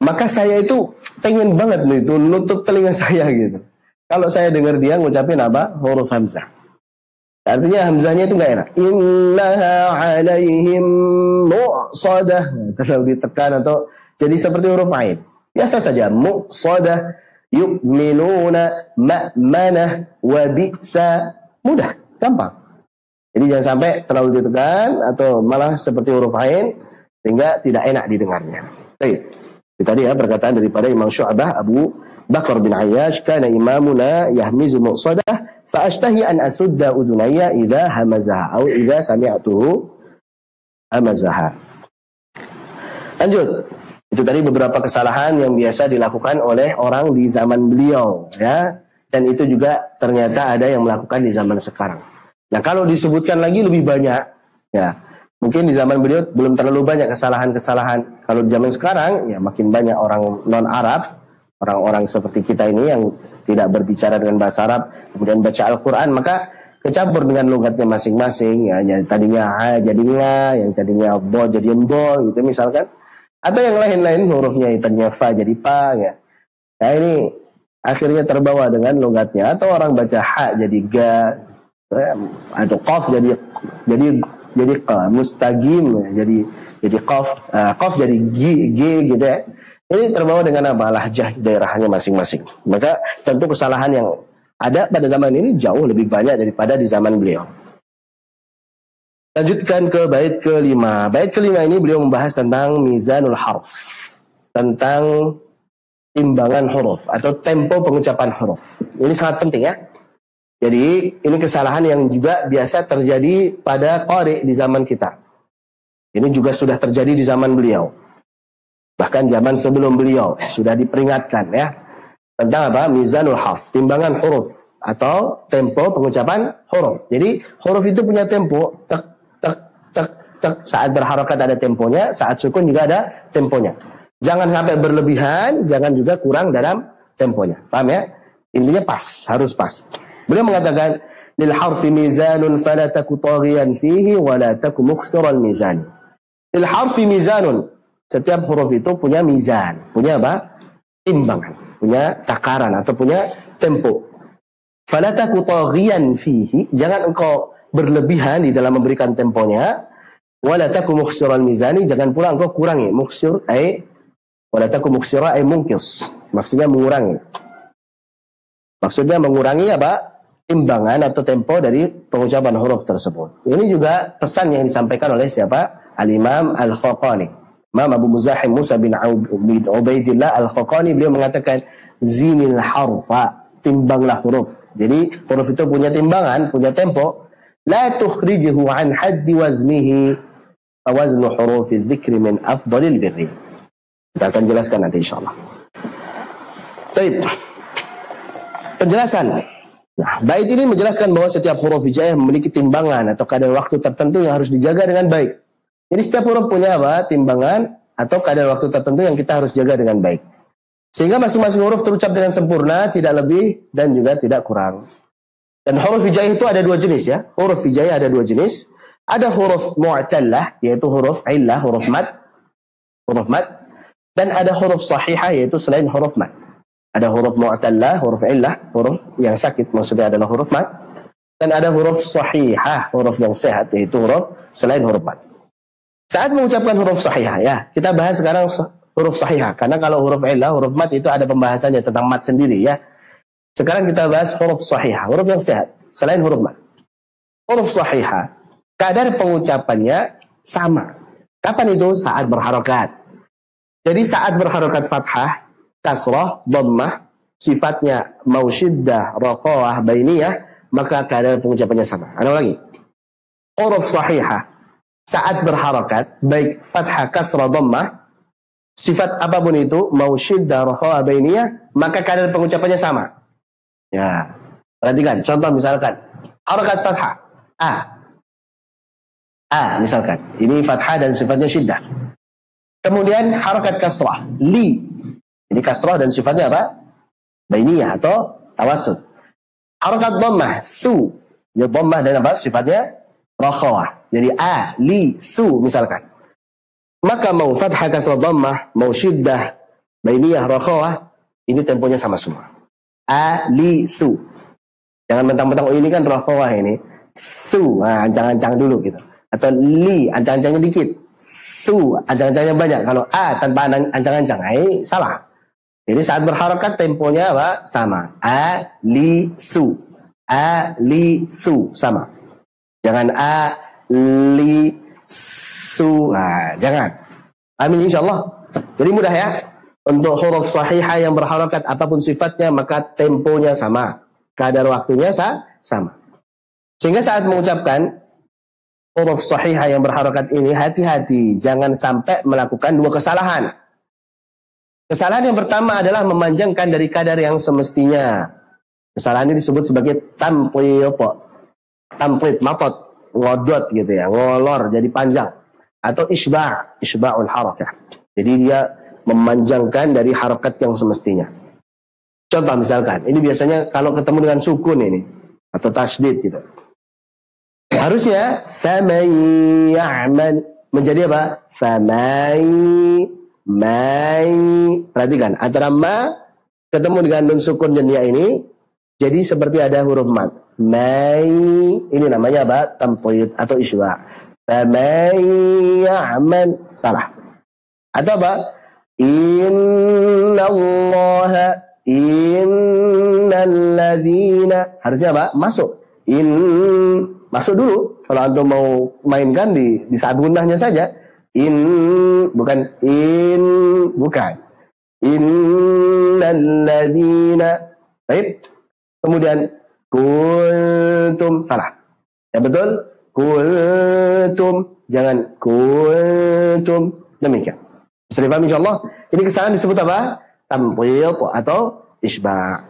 Maka saya itu pengen banget nih itu nutup telinga saya gitu. Kalau saya dengar dia ngucapin apa? Huruf hamzah. Artinya hamzahnya itu nggak enak. Innaha alaihim mu'sadah. Terlalu ditekan atau jadi seperti huruf ain. Biasa saja. Mu'sadah, yu'minuna, ma'manah, wa bi'sa. Mudah, gampang. Jadi jangan sampai terlalu ditekan atau malah seperti huruf ain sehingga tidak enak didengarnya. Baik. Itu tadi ya perkataan daripada Imam Syu'bah Abu Bakar bin Ayyash, kana imamuna yahmizu muqsadah fa ashtahi an asudda udunayya idza hamazaha atau idza sami'tuhu hamazaha. Lanjut. Itu tadi beberapa kesalahan yang biasa dilakukan oleh orang di zaman beliau ya, dan itu juga ternyata ada yang melakukan di zaman sekarang. Nah, kalau disebutkan lagi lebih banyak ya. Mungkin di zaman beliau belum terlalu banyak kesalahan-kesalahan. Kalau di zaman sekarang ya makin banyak orang non-Arab, orang-orang seperti kita ini yang tidak berbicara dengan bahasa Arab, kemudian baca Al-Quran, maka kecampur dengan logatnya masing-masing. Ya, tadinya A jadi Nga, yang tadinya Do jadi Do, gitu misalkan. Atau yang lain-lain hurufnya tadinya Fa jadi Pa. Ya. Nah ini akhirnya terbawa dengan logatnya. Atau orang baca Ha jadi Ga, atau Qaf jadi mustaqim, jadi qaf jadi g gitu ya. Ini terbawa dengan apa? Lahjah daerahnya masing-masing. Maka tentu kesalahan yang ada pada zaman ini jauh lebih banyak daripada di zaman beliau. Lanjutkan ke bait kelima. Bait kelima ini beliau membahas tentang mizanul harf, tentang timbangan huruf atau tempo pengucapan huruf. Ini sangat penting ya. Jadi ini kesalahan yang juga biasa terjadi pada qari di zaman kita. Ini juga sudah terjadi di zaman beliau. Bahkan zaman sebelum beliau sudah diperingatkan ya. Tentang apa? Mizanul harf, timbangan huruf atau tempo pengucapan huruf. Jadi huruf itu punya tempo, tek tek tek tek. Saat berharakat ada temponya, saat sukun juga ada temponya. Jangan sampai berlebihan, jangan juga kurang dalam temponya. Paham ya? Intinya pas, harus pas. Beliau mengatakan lil harfi mizanun fala taku taghiyan fihi wa la taku mukhsiral mizan. Lil harfi mizanun, setiap huruf itu punya mizan, punya apa? Timbangan, punya takaran atau punya tempo. Fala taku taghiyan fihi, jangan engkau berlebihan di dalam memberikan temponya. Wa la taku mukhsiral mizani, jangan pula engkau kurangi. Mukhsir ay wa la taku mukhsira ay munkis, maksudnya mengurangi. Maksudnya mengurangi apa? Timbangan atau tempo dari pengucapan huruf tersebut. Ini juga pesan yang disampaikan oleh siapa? Al-Imam Al-Khaqani. Imam Abu Muzahim Musa bin Ubaidillah Al-Khaqani, beliau mengatakan zinil harfa, timbanglah huruf. Jadi huruf itu punya timbangan, punya tempo. La tukhrijuhu an haddi waznihi, waznu hurufi dzikri min afdalil birri. Kita akan jelaskan nanti insyaallah. Baik. Penjelasan. Nah, bait ini menjelaskan bahwa setiap huruf hijaiyah memiliki timbangan atau kadar waktu tertentu yang harus dijaga dengan baik. Jadi setiap huruf punya apa? Timbangan atau kadar waktu tertentu yang kita harus jaga dengan baik. Sehingga masing-masing huruf terucap dengan sempurna, tidak lebih dan juga tidak kurang. Dan huruf hijaiyah itu ada dua jenis ya. Huruf hijaiyah ada dua jenis. Ada huruf mu'tallah, yaitu huruf illah, huruf mad. Dan ada huruf sahihah, yaitu selain huruf mad. Ada huruf mu'tallah, huruf illah, huruf yang sakit maksudnya adalah huruf mad. Dan ada huruf sahihah, huruf yang sehat, yaitu huruf selain huruf mad. Saat mengucapkan huruf sahihah ya, kita bahas sekarang huruf sahihah. Karena kalau huruf illah, huruf mad itu ada pembahasannya tentang mad sendiri ya. Sekarang kita bahas huruf sahihah, huruf yang sehat, selain huruf mad. Huruf sahihah, kadar pengucapannya sama. Kapan itu? Saat berharokat. Jadi saat berharokat fathah, kasrah, dhammah, sifatnya mau syiddah, raqawah, bainiyah, maka kadar pengucapannya sama. Ada lagi. Huruf sahihah, saat berharakat, baik fathah, kasrah, dhammah, sifat apapun itu, mau syiddah, raqawah, bainiyah, maka kadar pengucapannya sama. Ya, perhatikan. Contoh misalkan, harakat fathah, misalkan. Ini fathah dan sifatnya syiddah. Kemudian harakat kasrah, li. Ini kasrah dan sifatnya apa? bainiyah atau tawassut. Harakat dhammah su, ya dhammah dan apa sifatnya rakhawah. Jadi a, li, su misalkan. Maka mau fathah kasrah dhammah, mau syiddah bainiyah rakhawah, ini temponya sama semua. A, li, su. Jangan mentang-mentang oh ini kan rakhawah ini. Su, nah, ancang-ancang dulu gitu. Atau li, ancang-ancangnya dikit. Su, ancang-ancangnya banyak. Kalau a tanpa ancang-ancang, ini salah. Jadi saat berharakat temponya apa? Sama. A, li, su. A, li, su. Sama. Jangan a, li, su. Nah, jangan. Amin insyaAllah. Jadi mudah ya. Untuk huruf sahihah yang berharakat apapun sifatnya, maka temponya sama. Kadar waktunya sama. Sehingga saat mengucapkan huruf sahihah yang berharakat ini, hati-hati. Jangan sampai melakukan dua kesalahan. Kesalahan yang pertama adalah memanjangkan dari kadar yang semestinya. Kesalahan ini disebut sebagai tamtid, matot, ngodot gitu ya, ngolor jadi panjang. Atau isba'ul harakah. Jadi dia memanjangkan dari harakat yang semestinya. Contoh misalkan, ini biasanya kalau ketemu dengan sukun ini atau tasydid gitu. Harusnya faman ya'mal menjadi apa? Mai. Perhatikan, antara ma ketemu dengan nun sukun dan ya ini jadi seperti ada huruf mat. Mai ini namanya apa? Tamtid atau isba'. Faman ya'mal salah. Atau apa? Innalladzina harusnya apa? Masuk. Masuk dulu. Kalau antum mau mainkan di saat gunahnya saja. Bukan. Innalladzina. Baik. Kemudian kuntum salah. Ya betul? Kuntum. Jangan kuntum. Demikian. Bisa dipahami insyaAllah. Ini kesalahan disebut apa? Tamtid atau isba'.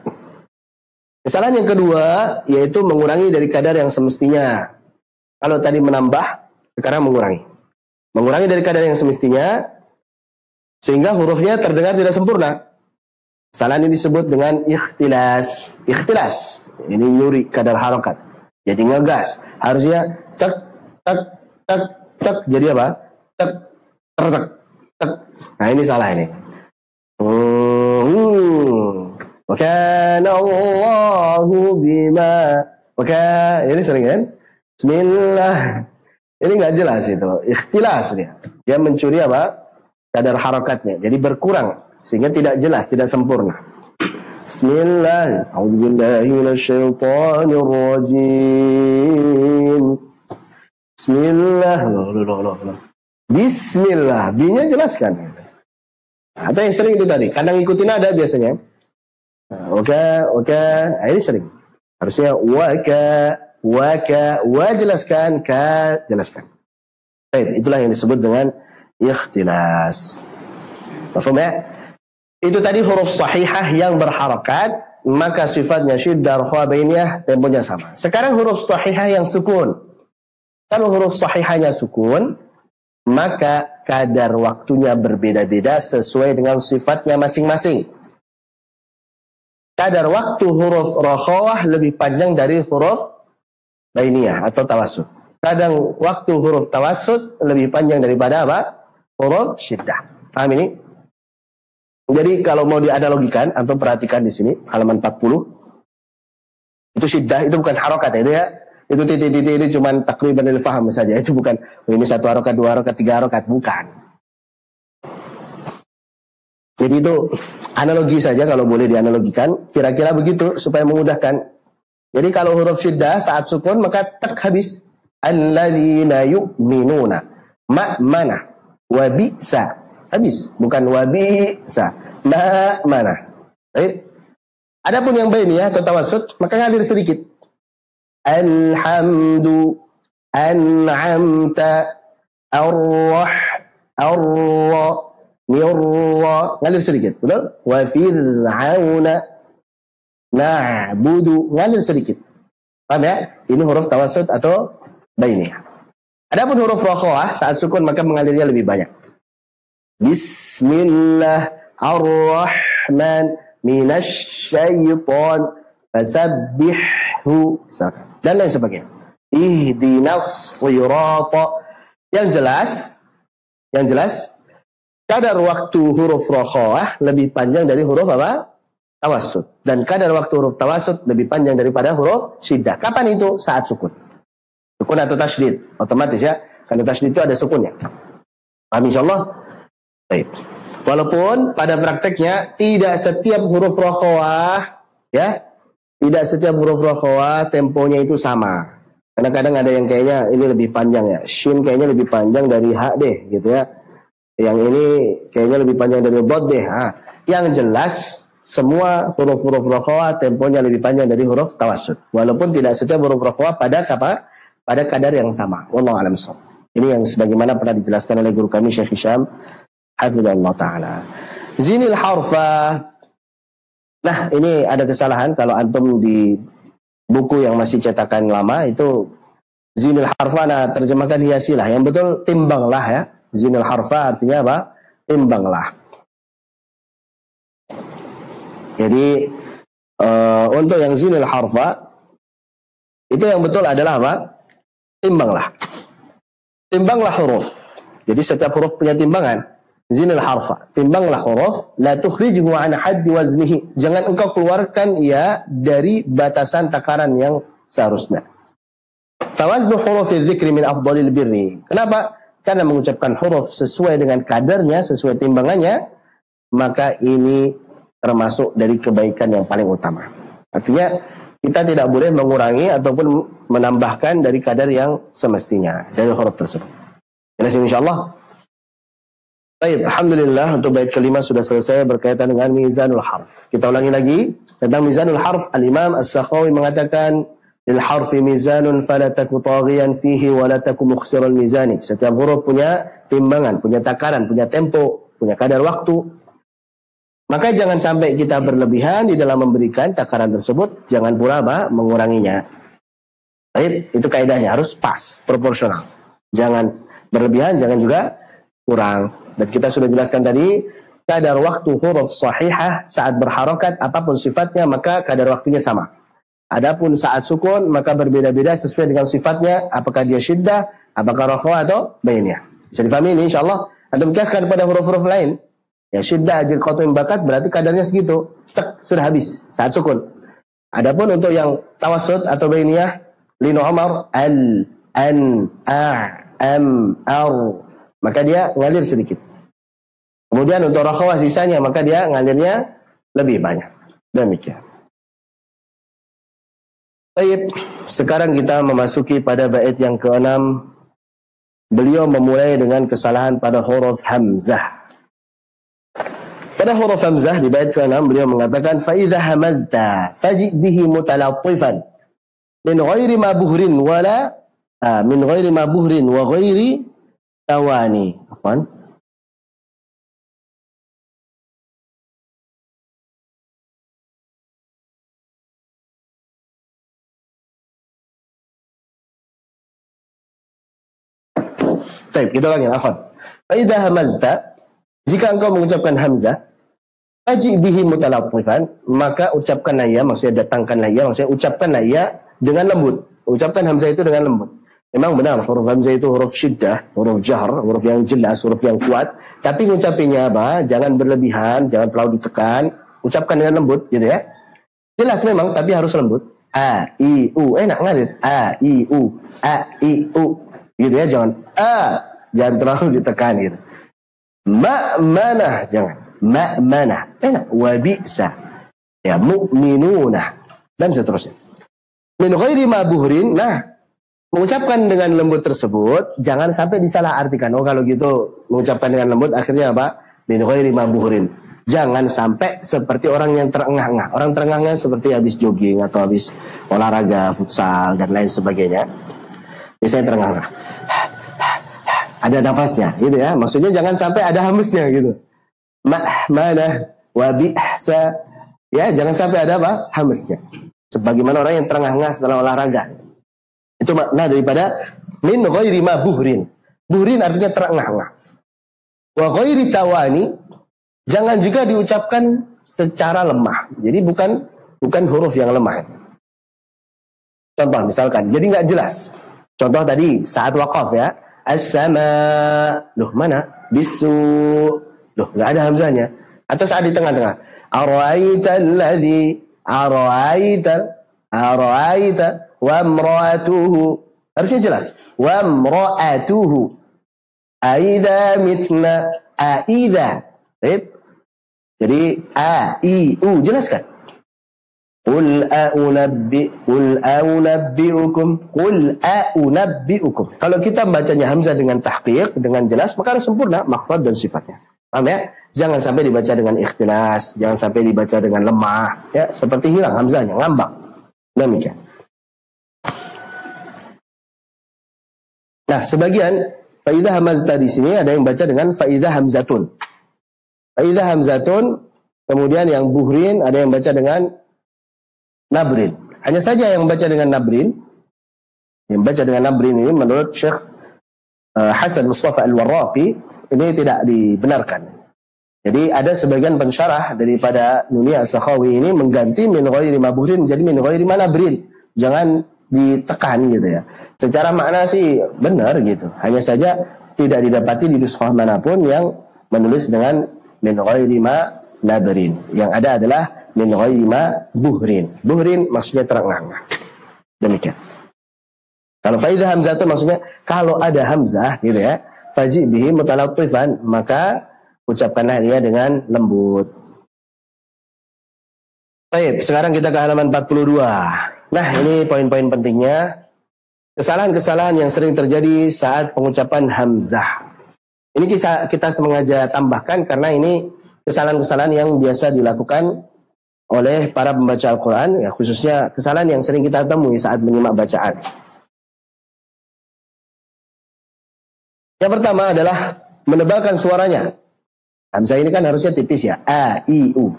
Kesalahan yang kedua yaitu mengurangi dari kadar yang semestinya. Kalau tadi menambah, sekarang mengurangi. Mengurangi dari kadar yang semestinya sehingga hurufnya terdengar tidak sempurna. Kesalahan ini disebut dengan ikhtilas. Ikhtilas. Ini nyuri kadar harakat. Jadi ngegas. Harusnya tek tek tek tek jadi apa? Tek tek tek. Nah ini salah ini. Wa kana Allahu bima. Ini sering kan? Bismillah. Ini nggak jelas itu. Ikhtilas dia. Dia mencuri apa? Kadar harakatnya. Jadi berkurang sehingga tidak jelas, tidak sempurna. Bismillah. A'udzubillahi minasyaitonir rajim. Bismillah. Bismillah. B-nya jelaskan. Atau yang sering itu tadi. Kadang ikutin ada biasanya. Oke. Nah, ini sering. Harusnya wa jelaskan, ka jelaskan. Baik, itulah yang disebut dengan ikhtilas. Paham ya? Itu tadi huruf sahihah yang berharakat, maka sifatnya syiddah rakhawah bainiyah temponya sama. Sekarang huruf sahihah yang sukun. Kalau huruf sahihahnya sukun, maka kadar waktunya berbeda-beda sesuai dengan sifatnya masing-masing. Kadar waktu huruf rakhawah lebih panjang dari huruf bainiyah atau tawassut. Kadang waktu huruf tawassut lebih panjang daripada apa? Huruf syiddah. Paham ini? Jadi kalau mau dianalogikan atau perhatikan di sini halaman 40. Itu syiddah, itu bukan harakat itu ya. Itu titik-titik ini cuma takriban al-faham saja. Itu bukan ini 1 harakat, 2 harakat, 3 harakat, bukan. Jadi itu analogi saja kalau boleh dianalogikan, kira-kira begitu supaya memudahkan. Jadi kalau huruf syiddah saat sukun maka tak habis. Alladzina yu'minuna. Mana wa bi'sa. Habis, bukan wa bi'sa. Mana. Baik. Adapun yang bainiyah atau tawassut maka ngalir sedikit. Alhamdu an'amta mirra ngalir sedikit, betul? Wa fir'auna na'budu ngalir sedikit. Paham ya? Ini huruf tawassut atau bainiyah. Adapun huruf rakhawah saat sukun maka mengalirnya lebih banyak. Bismillahirrahman minasyaiton fasabbihhu misalkan dan lain sebagainya. Ihdinas sirata. Yang jelas kadar waktu huruf rokhawah lebih panjang dari huruf apa? Tawassut. Dan kadar waktu huruf tawassut lebih panjang daripada huruf syiddah. Kapan itu? Saat sukun. Sukun atau tasydid. Otomatis ya. Karena tasydid itu ada sukunnya. Paham insyaallah? Baik. Walaupun pada prakteknya tidak setiap huruf rokhawah ya, tidak setiap huruf rokhawah temponya itu sama. Karena kadang ada yang kayaknya ini lebih panjang ya. Shin kayaknya lebih panjang dari ha deh gitu ya. Yang ini kayaknya lebih panjang dari dot deh. Yang jelas semua huruf-huruf rokhawah temponya lebih panjang dari huruf tawassut. Walaupun tidak setiap huruf rokhawah pada kadar yang sama. Wallahu a'lam bishawab. Ini yang sebagaimana pernah dijelaskan oleh guru kami Syekh Hisham hafizallahu taala. Zinil harfa. Nah, ini ada kesalahan kalau antum di buku yang masih cetakan lama itu zinil harfa, nah terjemahkan hiasilah. Yang betul timbanglah ya. Zinil harfa artinya apa? Timbanglah. Jadi untuk yang zinil harfa itu yang betul adalah apa? Timbanglah. Timbanglah huruf. Jadi setiap huruf punya timbangan. Zinil harfa. Timbanglah huruf. La tukhrijuhu an haddi waznihi. Jangan engkau keluarkan ia dari batasan takaran yang seharusnya. Fawaznu hurufi dzikri min afdalil birri. Kenapa? Karena mengucapkan huruf sesuai dengan kadarnya, sesuai timbangannya, maka ini termasuk dari kebaikan yang paling utama. Artinya kita tidak boleh mengurangi ataupun menambahkan dari kadar yang semestinya dari huruf tersebut. Jelas insyaallah. Baik, alhamdulillah untuk bait kelima sudah selesai berkaitan dengan mizanul harf. Kita ulangi lagi tentang mizanul harf. Al-Imam As-Sakhawi mengatakan lil harfi mizanun fala taku taghiyan fihi wa la taku mukhsiral mizani. Setiap huruf punya timbangan, punya takaran, punya tempo, punya kadar waktu. Maka jangan sampai kita berlebihan di dalam memberikan takaran tersebut, jangan pula menguranginya. Baik, itu kaidahnya harus pas, proporsional. Jangan berlebihan, jangan juga kurang. Dan kita sudah jelaskan tadi, kadar waktu huruf sahihah saat berharokat, apapun sifatnya, maka kadar waktunya sama. Adapun saat sukun, maka berbeda-beda sesuai dengan sifatnya, apakah dia syiddah, apakah rakhawah atau bainiyah. Bisa difahami ini insyaAllah. Antum kiaskan pada huruf-huruf lain. Ya syiddah, ajil, qatum, bakat, berarti kadarnya segitu. Tek, sudah habis, saat sukun. Adapun untuk yang tawassut atau bainiyah, linu umar, al, an, am, ar, maka dia ngalir sedikit. Kemudian untuk rakhawah sisanya, maka dia ngalirnya lebih banyak. Demikian. Baik, sekarang kita memasuki pada bait yang ke-6. Beliau memulai dengan kesalahan pada huruf hamzah. Pada huruf hamzah di bait ke-6 beliau mengatakan fa idza hamazta faji bihi mutalaffifan min ghairi ma buhrin wala min ghairi ma buhrin wa ghairi tawani. Afwan. Baik, kita ulangi, afwan. Fa idza hamazta, jika engkau mengucapkan hamzah, faji bihi mutalaffifan, maka ucapkanlah ia, maksudnya datangkanlah ia, maksudnya ucapkanlah ia dengan lembut. Ucapkan hamzah itu dengan lembut. Memang benar, huruf hamzah itu huruf syiddah, huruf jahr, huruf yang jelas, huruf yang kuat. Tapi ngucapinnya apa? Jangan berlebihan, jangan terlalu ditekan. Ucapkan dengan lembut, gitu ya. Jelas memang, tapi harus lembut. A, I, U. Enak ngalir. A, I, U. A, I, U. Gitu ya, jangan jangan terlalu ditekan gitu. Ma'manah, jangan. Ma'manah. Enak. Wa bi'sa. Ya, mu'minuna. Dan seterusnya. Min ghairi ma buhrin. Nah, mengucapkan dengan lembut tersebut jangan sampai disalah artikan. Oh kalau gitu mengucapkan dengan lembut akhirnya apa? Min ghairi ma buhrin. Jangan sampai seperti orang yang terengah-engah. Orang terengah-engah seperti habis jogging atau habis olahraga, futsal dan lain sebagainya. Biasanya terengah-engah. Ada nafasnya gitu ya. Maksudnya jangan sampai ada hamesnya gitu. Ma'manah wa bi'sa. Ya, jangan sampai ada apa? Hamesnya. Sebagaimana orang yang terengah-engah setelah olahraga. Itu makna daripada min ghairi ma buhrin. Buhrin artinya terengah-engah. Wa ghairi tawani, jangan juga diucapkan secara lemah. Jadi bukan huruf yang lemah. Contoh misalkan, jadi nggak jelas. Contoh tadi saat waqaf ya, as-sama, loh mana? Bisu, loh nggak ada hamzahnya. Atau saat di tengah-tengah, araita alladhi, araita wa imra'atuhu. Harusnya jelas. Wa imra'atuhu. Aida mitna aida. Baik. Jadi a i u jelas kan? Qul a'unabbi'ukum. Kalau kita bacanya hamzah dengan tahqiq, dengan jelas, maka harus sempurna makhraj dan sifatnya. Paham ya? Jangan sampai dibaca dengan ikhtilas, jangan sampai dibaca dengan lemah, ya, seperti hilang hamzahnya, ngambang. Demikian. Nah, sebagian faidah hamzah di sini ada yang baca dengan faidah hamzatun. Faidah hamzatun, kemudian yang buhrin ada yang baca dengan nabrin. Hanya saja yang baca dengan nabrin, ini menurut Syekh Hasan Mustafa Al-Warraqi ini tidak dibenarkan. Jadi ada sebagian pensyarah daripada Nuni As-Sakhawi ini mengganti min ghairi ma buhrin menjadi min ghairi ma nabrin. Jangan ditekan gitu ya. Secara makna sih benar gitu. Hanya saja tidak didapati di nuskhah manapun yang menulis dengan min ghairi ma nabrin. Yang ada adalah min ghairi ma buhrin. Buhrin maksudnya terengah-engah. Demikian. Kalau faidah hamzah itu maksudnya kalau ada hamzah gitu ya, faji bihi mutalattifan, maka ucapkanlah dia dengan lembut. Baik, sekarang kita ke halaman 42. Nah, ini poin-poin pentingnya. Kesalahan-kesalahan yang sering terjadi saat pengucapan hamzah. Ini kita sengaja tambahkan karena ini kesalahan-kesalahan yang biasa dilakukan oleh para pembaca Al-Quran, ya, khususnya kesalahan yang sering kita temui saat menyimak bacaan. Yang pertama adalah menebalkan suaranya. Hamzah ini kan harusnya tipis ya, a, i, u.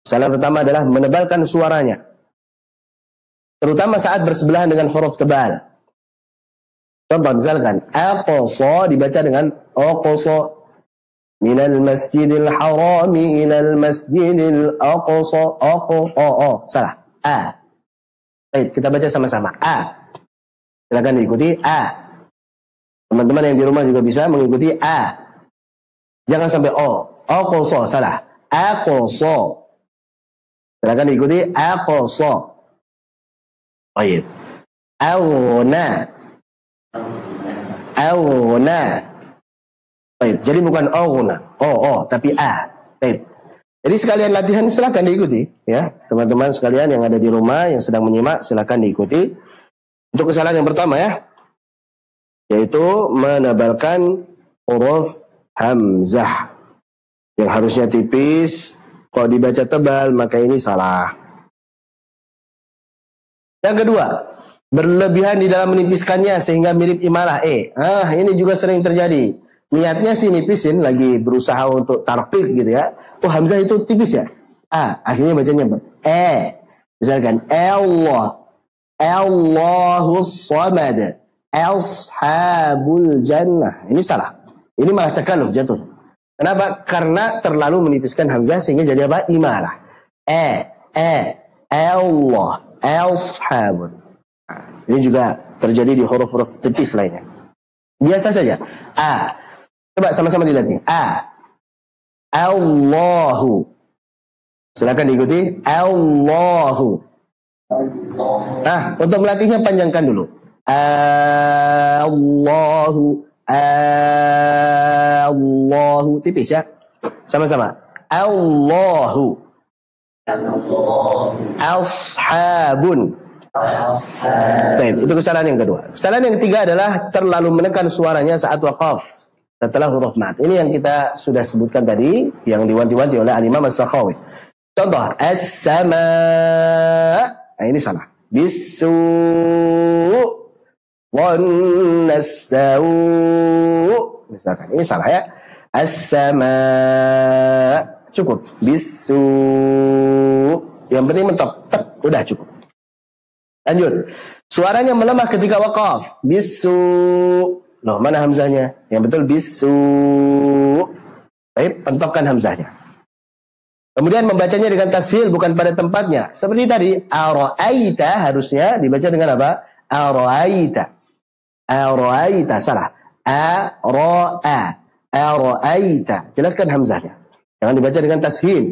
Kesalahan pertama adalah menebalkan suaranya, terutama saat bersebelahan dengan huruf tebal. Contoh misalkan, aqsa dibaca dengan aqsa. Minal masjidil harami ilal masjidil aqsa. Salah. A. Baik, kita baca sama-sama. A. Silakan diikuti. A. Teman-teman yang di rumah juga bisa mengikuti A. Jangan sampai O. Aqsa. Salah. Aqsa. Silakan diikuti. Aqsa. Baik. Awna. Awna. Baik, jadi bukan awna, tapi a. Baik. Jadi sekalian latihan silakan diikuti, ya teman-teman sekalian yang ada di rumah yang sedang menyimak silakan diikuti. Untuk kesalahan yang pertama ya, yaitu menebalkan huruf hamzah yang harusnya tipis, kalau dibaca tebal maka ini salah. Yang kedua, berlebihan di dalam menipiskannya sehingga mirip imalah e. Ini juga sering terjadi. Niatnya sih nipisin, lagi berusaha untuk tarqiq gitu ya. Oh hamzah itu tipis ya. Akhirnya bacanya e. Misalkan Allah, Allahus samad, ashabul jannah. Ini salah. Ini malah takaluf jatuh. Kenapa? Karena terlalu menipiskan hamzah sehingga jadi apa? Imalah. Allah, ashabul. Ini juga terjadi di huruf-huruf tipis lainnya. Biasa saja. Coba sama-sama dilatih. Allahu. Silakan diikuti. Allahu. Untuk melatihnya panjangkan dulu. Allahu. Allahu. Tipis ya. Sama-sama. Allahu. Ashabun. Baik, itu kesalahan yang kedua. Kesalahan yang ketiga adalah terlalu menekan suaranya saat waqaf setelah huruf mat. Ini yang kita sudah sebutkan tadi, yang diwanti-wanti oleh Al-Imam As-Sakhawi. Contoh, as-sama. Ini salah. Bisu wan-nasau. Misalkan, ini salah ya. As-sama. Cukup. Bisu. Yang penting mentok. Udah cukup. Lanjut. Suaranya melemah ketika waqaf. Bisu. Loh, mana hamzahnya? Yang betul bisu. Baik, pentokkan hamzahnya. Kemudian membacanya dengan tashil bukan pada tempatnya. Seperti tadi, ara'aita harusnya dibaca dengan apa? Ara'aita. Ara'aita, salah. Ara'aita. Jelaskan hamzahnya. Jangan dibaca dengan tashil.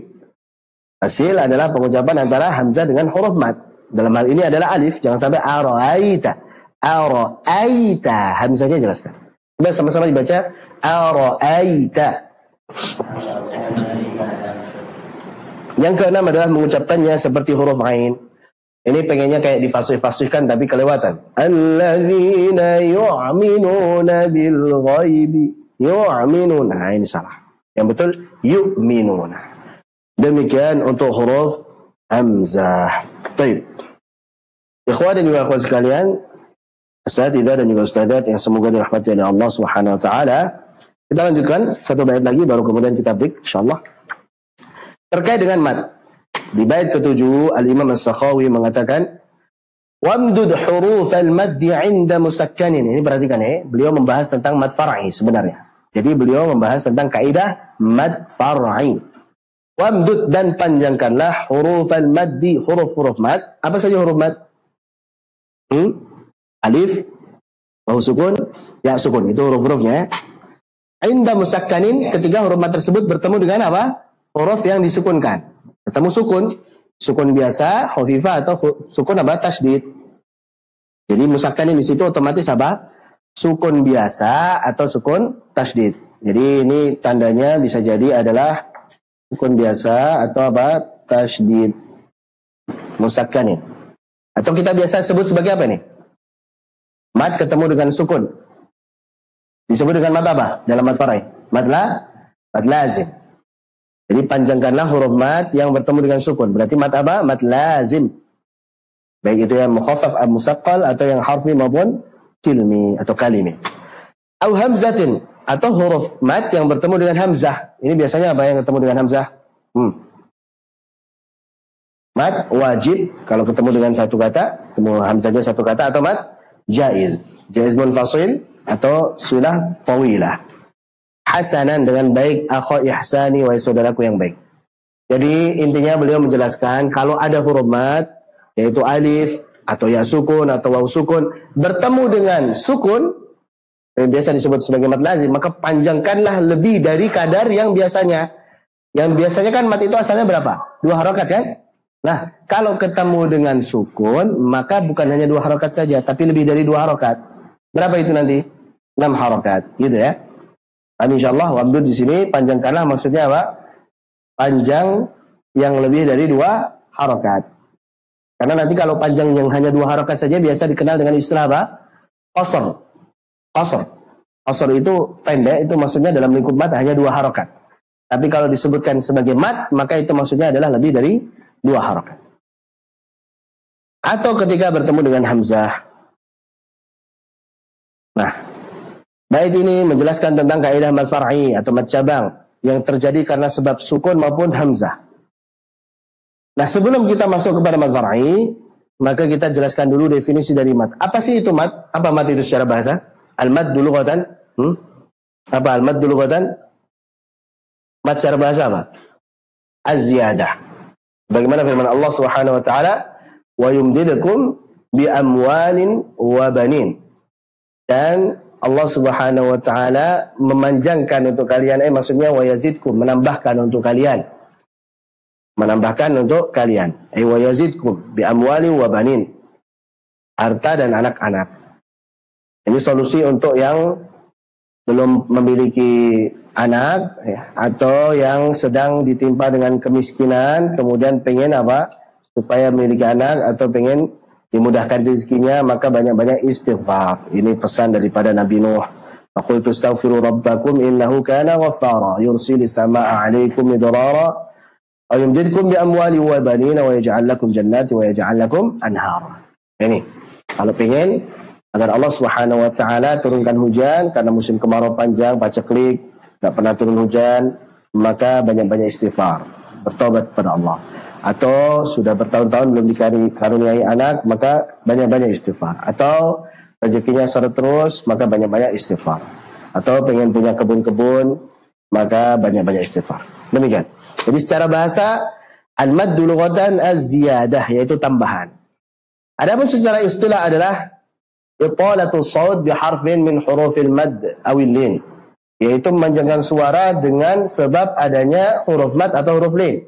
Tashil adalah pengucapan antara hamzah dengan huruf mad. Dalam hal ini adalah alif. Jangan sampai ara'aita. Ara'aita. Hamzahnya jelaskan. Coba sama-sama dibaca. Ara'aita. Yang keenam adalah mengucapkannya seperti huruf ain. Ini pengennya kayak difasih-fasihkan tapi kelewatan. Alladzina yu'minuna bil ghaibi. Yu'minuna. Nah, ini salah. Yang betul yu'minuna. Demikian untuk huruf hamzah. Baik. Ikhwan dan juga akhwat sekalian, asatidzah dan juga ustadzat yang semoga dirahmati oleh Allah Subhanahu wa taala. Kita lanjutkan satu bait lagi baru kemudian kita break insyaallah. Terkait dengan mad. Di bait ke-7 Al-Imam As-Sakhawi mengatakan wamdud huruf al-madd 'inda musakkanin. Ini perhatikan ya, beliau membahas tentang mad far'i sebenarnya. Jadi beliau membahas tentang kaidah mad far'i. Wamdud dan panjangkanlah huruf al-maddi, huruf-huruf mad. Apa saja huruf mad? Alif, waw sukun, ya sukun. Itu huruf-hurufnya. Inda musakkanin, ketika huruf mad tersebut bertemu dengan apa? Huruf yang disukunkan. Ketemu sukun. Sukun biasa, khafifah atau sukun apa? Tasydid. Jadi musakkanin di situ otomatis apa? Sukun biasa atau sukun tasydid. Jadi ini tandanya bisa jadi adalah sukun biasa atau apa? Tasydid. Musakkanin. Atau kita biasa sebut sebagai apa nih? Mad ketemu dengan sukun. Disebut dengan mad apa? Dalam mad far'i. Mad lazim. Jadi panjangkanlah huruf mad yang bertemu dengan sukun. Berarti mad apa? Mad lazim. Baik itu yang mukhaffaf, musaqqal atau yang harfi maupun kilmi atau kalimi. Au hamzatin atau huruf mad yang bertemu dengan hamzah. Ini biasanya apa yang ketemu dengan hamzah? Mad wajib kalau ketemu dengan satu kata, ketemu hamzahnya satu kata, atau mad jaiz. Jaiz munfasil atau sulah tawilah. Hasanan dengan baik, akha ihsani, wahai saudaraku yang baik. Jadi intinya beliau menjelaskan kalau ada huruf mad yaitu alif atau ya sukun atau waw sukun bertemu dengan sukun biasa disebut sebagai mad lazim, maka panjangkanlah lebih dari kadar yang biasanya. Yang biasanya kan mad itu asalnya berapa? 2 harokat kan? Nah, kalau ketemu dengan sukun maka bukan hanya 2 harokat saja tapi lebih dari 2 harokat. Berapa itu nanti? 6 harokat, gitu ya. Tapi insyaallah wamdud di sini panjangkanlah maksudnya apa? Panjang yang lebih dari 2 harokat. Karena nanti kalau panjang yang hanya 2 harokat saja biasa dikenal dengan istilah apa? Qasr. Qasr itu pendek, itu maksudnya dalam lingkup mad hanya 2 harokat. Tapi kalau disebutkan sebagai mad, maka itu maksudnya adalah lebih dari 2 harokat. Atau ketika bertemu dengan hamzah. Nah, bait ini menjelaskan tentang kaidah mad far'i atau mad cabang yang terjadi karena sebab sukun maupun hamzah. Nah, sebelum kita masuk kepada mad far'i, maka kita jelaskan dulu definisi dari mad. Apa sih itu mad? Apa mad itu secara bahasa? Al-mad dulu lughatan. Apa al-mad dulu lughatan? Mad secara bahasa apa? Az-ziyadah. Bagaimana firman Allah Subhanahu wa taala, "Wa yumdidukum bi amwalin wa banin." Dan Allah Subhanahu wa taala memanjangkan untuk kalian, maksudnya wa yazidkum, menambahkan untuk kalian. Menambahkan untuk kalian. Wa yazidkum bi amwali wa banin. Harta dan anak-anak. Ini solusi untuk yang belum memiliki anak ya, atau yang sedang ditimpa dengan kemiskinan kemudian pengen apa? Supaya memiliki anak atau pengen dimudahkan rezekinya, maka banyak-banyak istighfar. Ini pesan daripada Nabi Nuh. Faqultu astaghfiru rabbakum innahu kana ghaffara yursilis samaa'a 'alaikum midrara wa yumdidkum bi amwali wa banina wa yaj'al lakum jannati wa yaj'al lakum anhara. Ini kalau pengen agar Allah Subhanahu wa taala turunkan hujan karena musim kemarau panjang, paceklik, enggak pernah turun hujan, maka banyak-banyak istighfar, bertobat kepada Allah. Atau sudah bertahun-tahun belum dikaruniai anak, maka banyak-banyak istighfar. Atau rezekinya seret terus, maka banyak-banyak istighfar. Atau pengen punya kebun-kebun, maka banyak-banyak istighfar. Demikian. Jadi secara bahasa al-maddu lughatan az-ziyadah, yaitu tambahan. Adapun secara istilah adalah italatu shaut bi harfin min hurufil mad awil lin, yaitu memanjangkan suara dengan sebab adanya huruf mad atau huruf lin.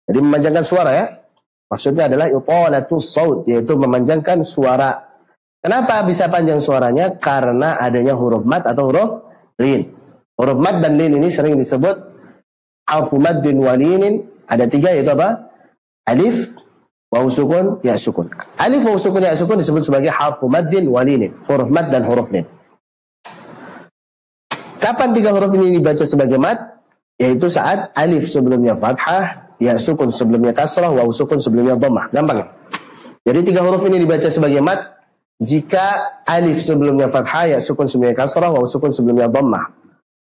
Jadi memanjangkan suara ya. Maksudnya adalah italatu shaut, yaitu memanjangkan suara. Kenapa bisa panjang suaranya? Karena adanya huruf mad atau huruf lin. Huruf mad dan lin ini sering disebut harfu maddin walinin. Ada 3, yaitu apa? Alif, waw sukun, ya sukun. Alif, waw sukun, ya sukun disebut sebagai harfu maddin walinin. Huruf mad dan huruf lin. Kapan 3 huruf ini dibaca sebagai mad? Yaitu saat alif sebelumnya fathah, ya sukun sebelumnya kasrah, waw sukun sebelumnya dhammah. Gampang. Jadi 3 huruf ini dibaca sebagai mad jika alif sebelumnya fathah, ya sukun sebelumnya kasrah, waw sukun sebelumnya dhammah.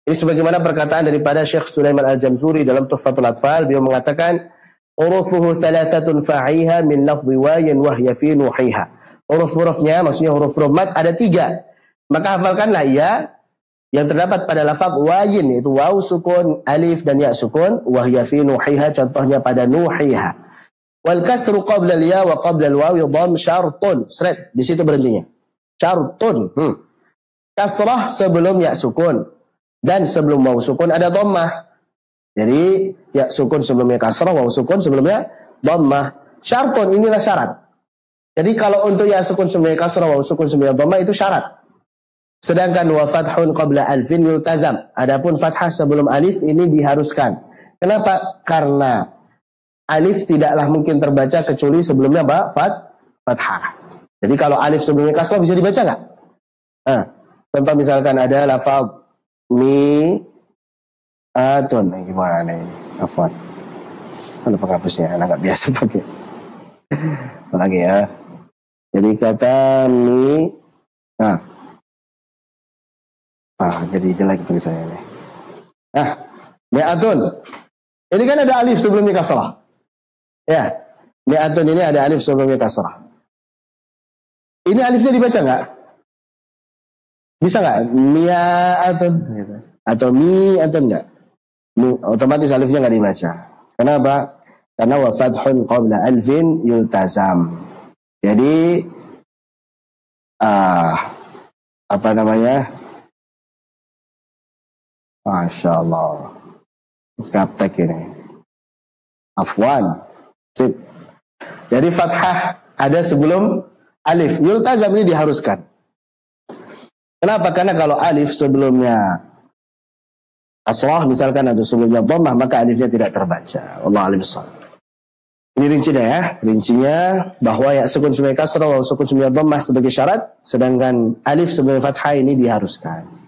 Ini sebagaimana perkataan daripada Syekh Sulaiman Al-Jamzuri dalam Tuhfatul Atfal. Beliau mengatakan, hurufuhu thalathatun fa'iha min lafzi wayin wahya fi nuhiha. Huruf-hurufnya, maksudnya huruf-huruf mad ada 3. Maka hafalkanlah ya yang terdapat pada lafaz wayin, yaitu waw sukun, alif dan ya sukun, wahya fi nuhiha, contohnya pada nuhiha. Wal kasru qabla al-ya wa qabla al-waw dham syartun. Seret, di situ berhentinya. Syartun. Kasrah sebelum ya sukun dan sebelum waw sukun ada dhammah. Jadi ya sukun sebelumnya kasrah, waw sukun sebelumnya dhammah. Syartun, inilah syarat. Jadi kalau untuk ya sukun sebelumnya kasrah, waw sukun sebelumnya dhammah itu syarat. Sedangkan wa fathun qabla alfin yultazam. Adapun fathah sebelum alif ini diharuskan. Kenapa? Karena alif tidaklah mungkin terbaca kecuali sebelumnya apa? Fathah. Jadi kalau alif sebelumnya kasrah bisa dibaca nggak? Contoh misalkan ada lafaz mi atun, gimana ini? Afwan. Mana penghapusnya? Anak nggak biasa pakai. Lagi ya. Jadi kata mi, jadi jelek tulisannya ini. Mi'atun. Ini kan ada alif sebelumnya kasrah. Ya, mi'atun ini ada alif sebelumnya kasrah. Ini alifnya dibaca nggak? Bisa nggak? Mi'atun gitu. Atau mi'atun nggak? Otomatis alifnya nggak dibaca. Kenapa? Karena wa fathun qabla alfin yultazam. Jadi apa namanya? Masya Allah. Kaptek ini. Afwan. Sip. Jadi fathah ada sebelum alif. Yultazam ini diharuskan. Kenapa? Karena kalau alif sebelumnya kasrah misalkan atau sebelumnya dhammah, maka alifnya tidak terbaca. Allah alim shawab. Ini rincinya ya. Rincinya bahwa ya sukun sebelumnya kasrah, wa sukun sebelumnya dhammah sebagai syarat, sedangkan alif sebelumnya fathah ini diharuskan.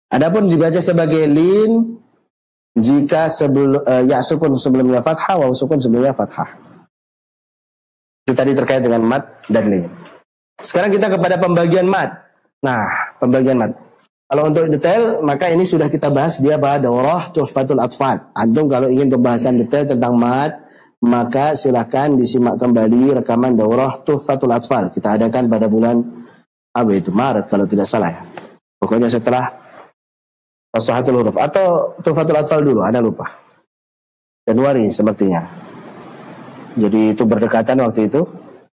Adapun dibaca sebagai lin jika ya sukun sebelumnya fathah, wa sukun sebelumnya fathah. Itu tadi terkait dengan mad dan lin. Sekarang kita kepada pembagian mad. Nah, pembagian mad. Kalau untuk detail, maka ini sudah kita bahas dia pada daurah Tuhfatul Atfal. Antum kalau ingin pembahasan detail tentang mad, maka silahkan disimak kembali rekaman daurah Tuhfatul Atfal. Kita adakan pada bulan Maret kalau tidak salah ya. Pokoknya setelah Fasahatul Huruf atau Tuhfatul Atfal dulu, Anda lupa. Januari sepertinya. Jadi itu berdekatan waktu itu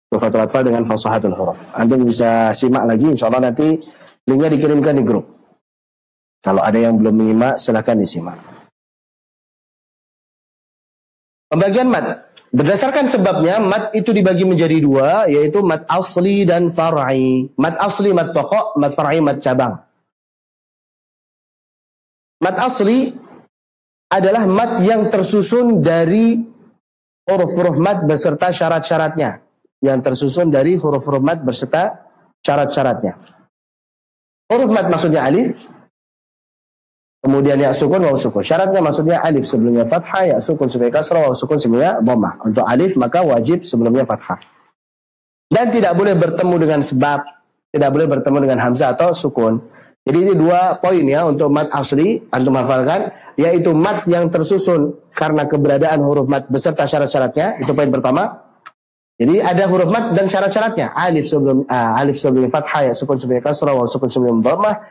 Tuhfatul Atfal dengan Fasahatul Huruf. Anda bisa simak lagi, insya Allah nanti linknya dikirimkan di grup. Kalau ada yang belum menyimak, silahkan disimak. Pembagian mad. Berdasarkan sebabnya, mad itu dibagi menjadi 2, yaitu mad asli dan far'i. Mad asli, mad pokok, mad far'i, mad cabang. Mad asli adalah mad yang tersusun dari huruf-huruf mad beserta syarat-syaratnya. Yang tersusun dari huruf-huruf mad beserta syarat-syaratnya. Huruf mad maksudnya alif, kemudian ya sukun, waw sukun. Syaratnya maksudnya alif sebelumnya fathah, ya sukun sebelumnya kasrah, waw sukun sebelumnya dhammah. Untuk alif maka wajib sebelumnya fathah. Dan tidak boleh bertemu dengan sebab, tidak boleh bertemu dengan hamzah atau sukun. Jadi ini 2 poin ya untuk mad asli, antum hafalkan, yaitu mad yang tersusun karena keberadaan huruf mad beserta syarat-syaratnya. Itu poin pertama. Jadi ada huruf mad dan syarat-syaratnya. Alif sebelum fathah, ya sukun sebelum kasrah, waw sukun sebelum dhammah.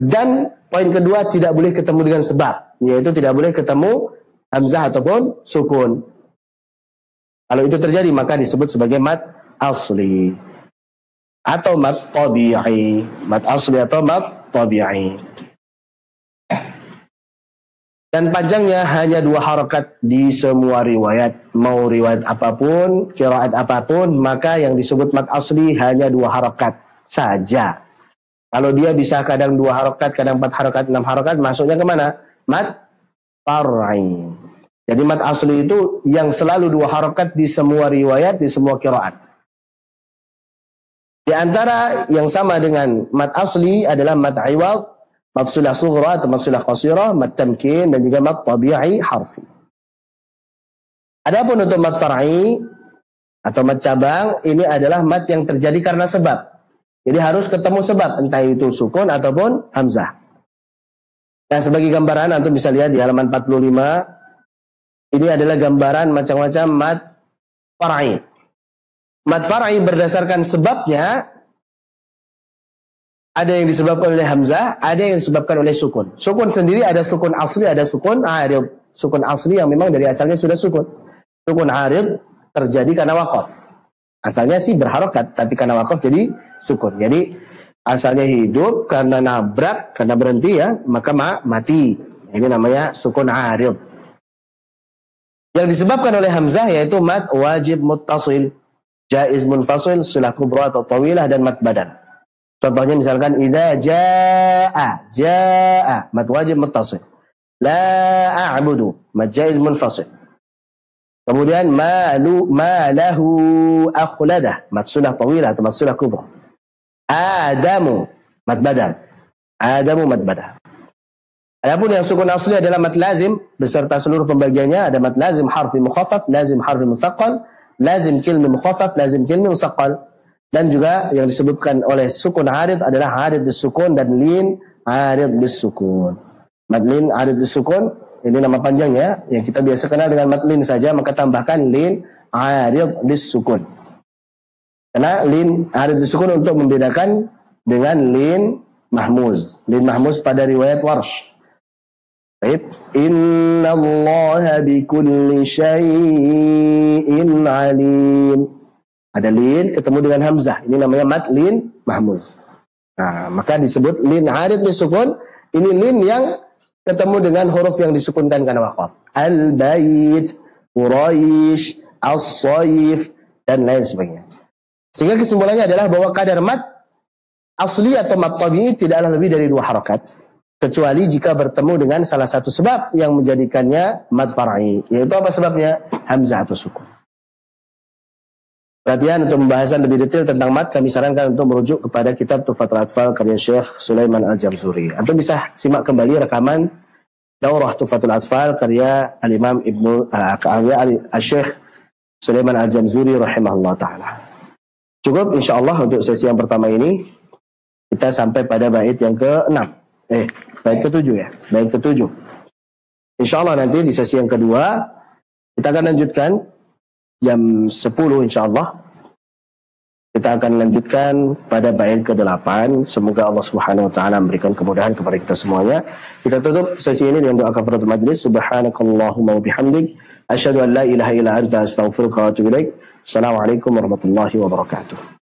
Dan poin kedua, tidak boleh ketemu dengan sebab, yaitu tidak boleh ketemu hamzah ataupun sukun. Kalau itu terjadi maka disebut sebagai mad asli atau mad tabi'i. Mad asli atau mad tabi'i. Dan panjangnya hanya 2 harakat di semua riwayat. Mau riwayat apapun, qiraat apapun, maka yang disebut mad asli hanya 2 harakat saja. Kalau dia bisa kadang 2 harakat, kadang 4 harakat, 6 harakat, masuknya kemana? Mad far'i. Jadi mad asli itu yang selalu 2 harakat di semua riwayat, di semua qiraat. Di antara yang sama dengan mad asli adalah mad iwad, mad sulah sughra atau mad sulah qasirah, mad tamkin, dan juga mad tabi'i harfi. Adapun untuk mad far'i atau mad cabang, ini adalah mad yang terjadi karena sebab. Jadi harus ketemu sebab, entah itu sukun ataupun hamzah. Nah, sebagai gambaran, antum bisa lihat di halaman 45, ini adalah gambaran macam-macam mad far'i. Mad far'i berdasarkan sebabnya, ada yang disebabkan oleh hamzah, ada yang disebabkan oleh sukun. Sukun sendiri ada sukun asli, ada sukun arid. Sukun asli yang memang dari asalnya sudah sukun. Sukun arid terjadi karena waqaf. Asalnya sih berharokat, tapi karena waqaf jadi sukun. Jadi asalnya hidup karena nabrak, karena berhenti ya, maka mati. Ini namanya sukun arid. Yang disebabkan oleh hamzah yaitu mad wajib muttasil, jaiz munfasil, sulah kubra atau tawilah, dan mad badan. Contohnya misalkan idza jaa mad wajib muttasil. La a'budu mad jaiz munfasil. Kemudian ma lahu akhladah mad sulah tawilah atau mad sulah kubra. Adamu mad badal. Adamu mad badal. Adapun yang sukun asli adalah mad lazim beserta seluruh pembagiannya. Ada mad lazim harfi mukhaffaf, lazim harfi musaqqal, lazim kilmi mukhaffaf, lazim kilmi musaqqal. Dan juga yang disebutkan oleh sukun arid adalah arid disukun dan lin arid disukun. Mad lin arid disukun, ini nama panjangnya, yang kita biasa kenal dengan mad lin saja, maka tambahkan lin arid disukun. Karena lin arid disukun untuk membedakan dengan lin mahmuz. Lin mahmuz pada riwayat Warsh. Baik, innallaha bikulli syai'in alim. Ada lin ketemu dengan hamzah. Ini namanya mad lin mahmuz. Nah, maka disebut lin arid disukun. Ini lin yang ketemu dengan huruf yang disukunkan karena waqaf. Al-bait, Quraisy, as-sayf, dan lain sebagainya. Sehingga kesimpulannya adalah bahwa kadar mad asli atau mad tabi'i tidaklah lebih dari 2 harakat. Kecuali jika bertemu dengan salah satu sebab yang menjadikannya mad far'i. Yaitu apa sebabnya? Hamzah atau sukun. Perhatian, untuk pembahasan lebih detail tentang mad, kami sarankan untuk merujuk kepada kitab Tuhfatul Atfal karya Syekh Sulaiman Al-Jamzuri. Atau bisa simak kembali rekaman Daurah Tuhfatul Atfal karya Al-Imam Syekh Sulaiman Al-Jamzuri rahimahullah ta'ala. Cukup insyaAllah untuk sesi yang pertama ini. Kita sampai pada bait yang ke-6. Bait ke-7 ya. Bait ke-7. InsyaAllah nanti di sesi yang kedua kita akan lanjutkan jam 10 insyaAllah. Kita akan lanjutkan pada bait ke-8. Semoga Allah Subhanahu wa taala memberikan kemudahan kepada kita semuanya. Kita tutup sesi ini dengan doa kafaratul majlis. Subhanakallahumma wa bihamdik, asyhadu an la ilaha illa anta, astaghfiruka wa atubu ilaik. Assalamualaikum warahmatullahi wabarakatuh.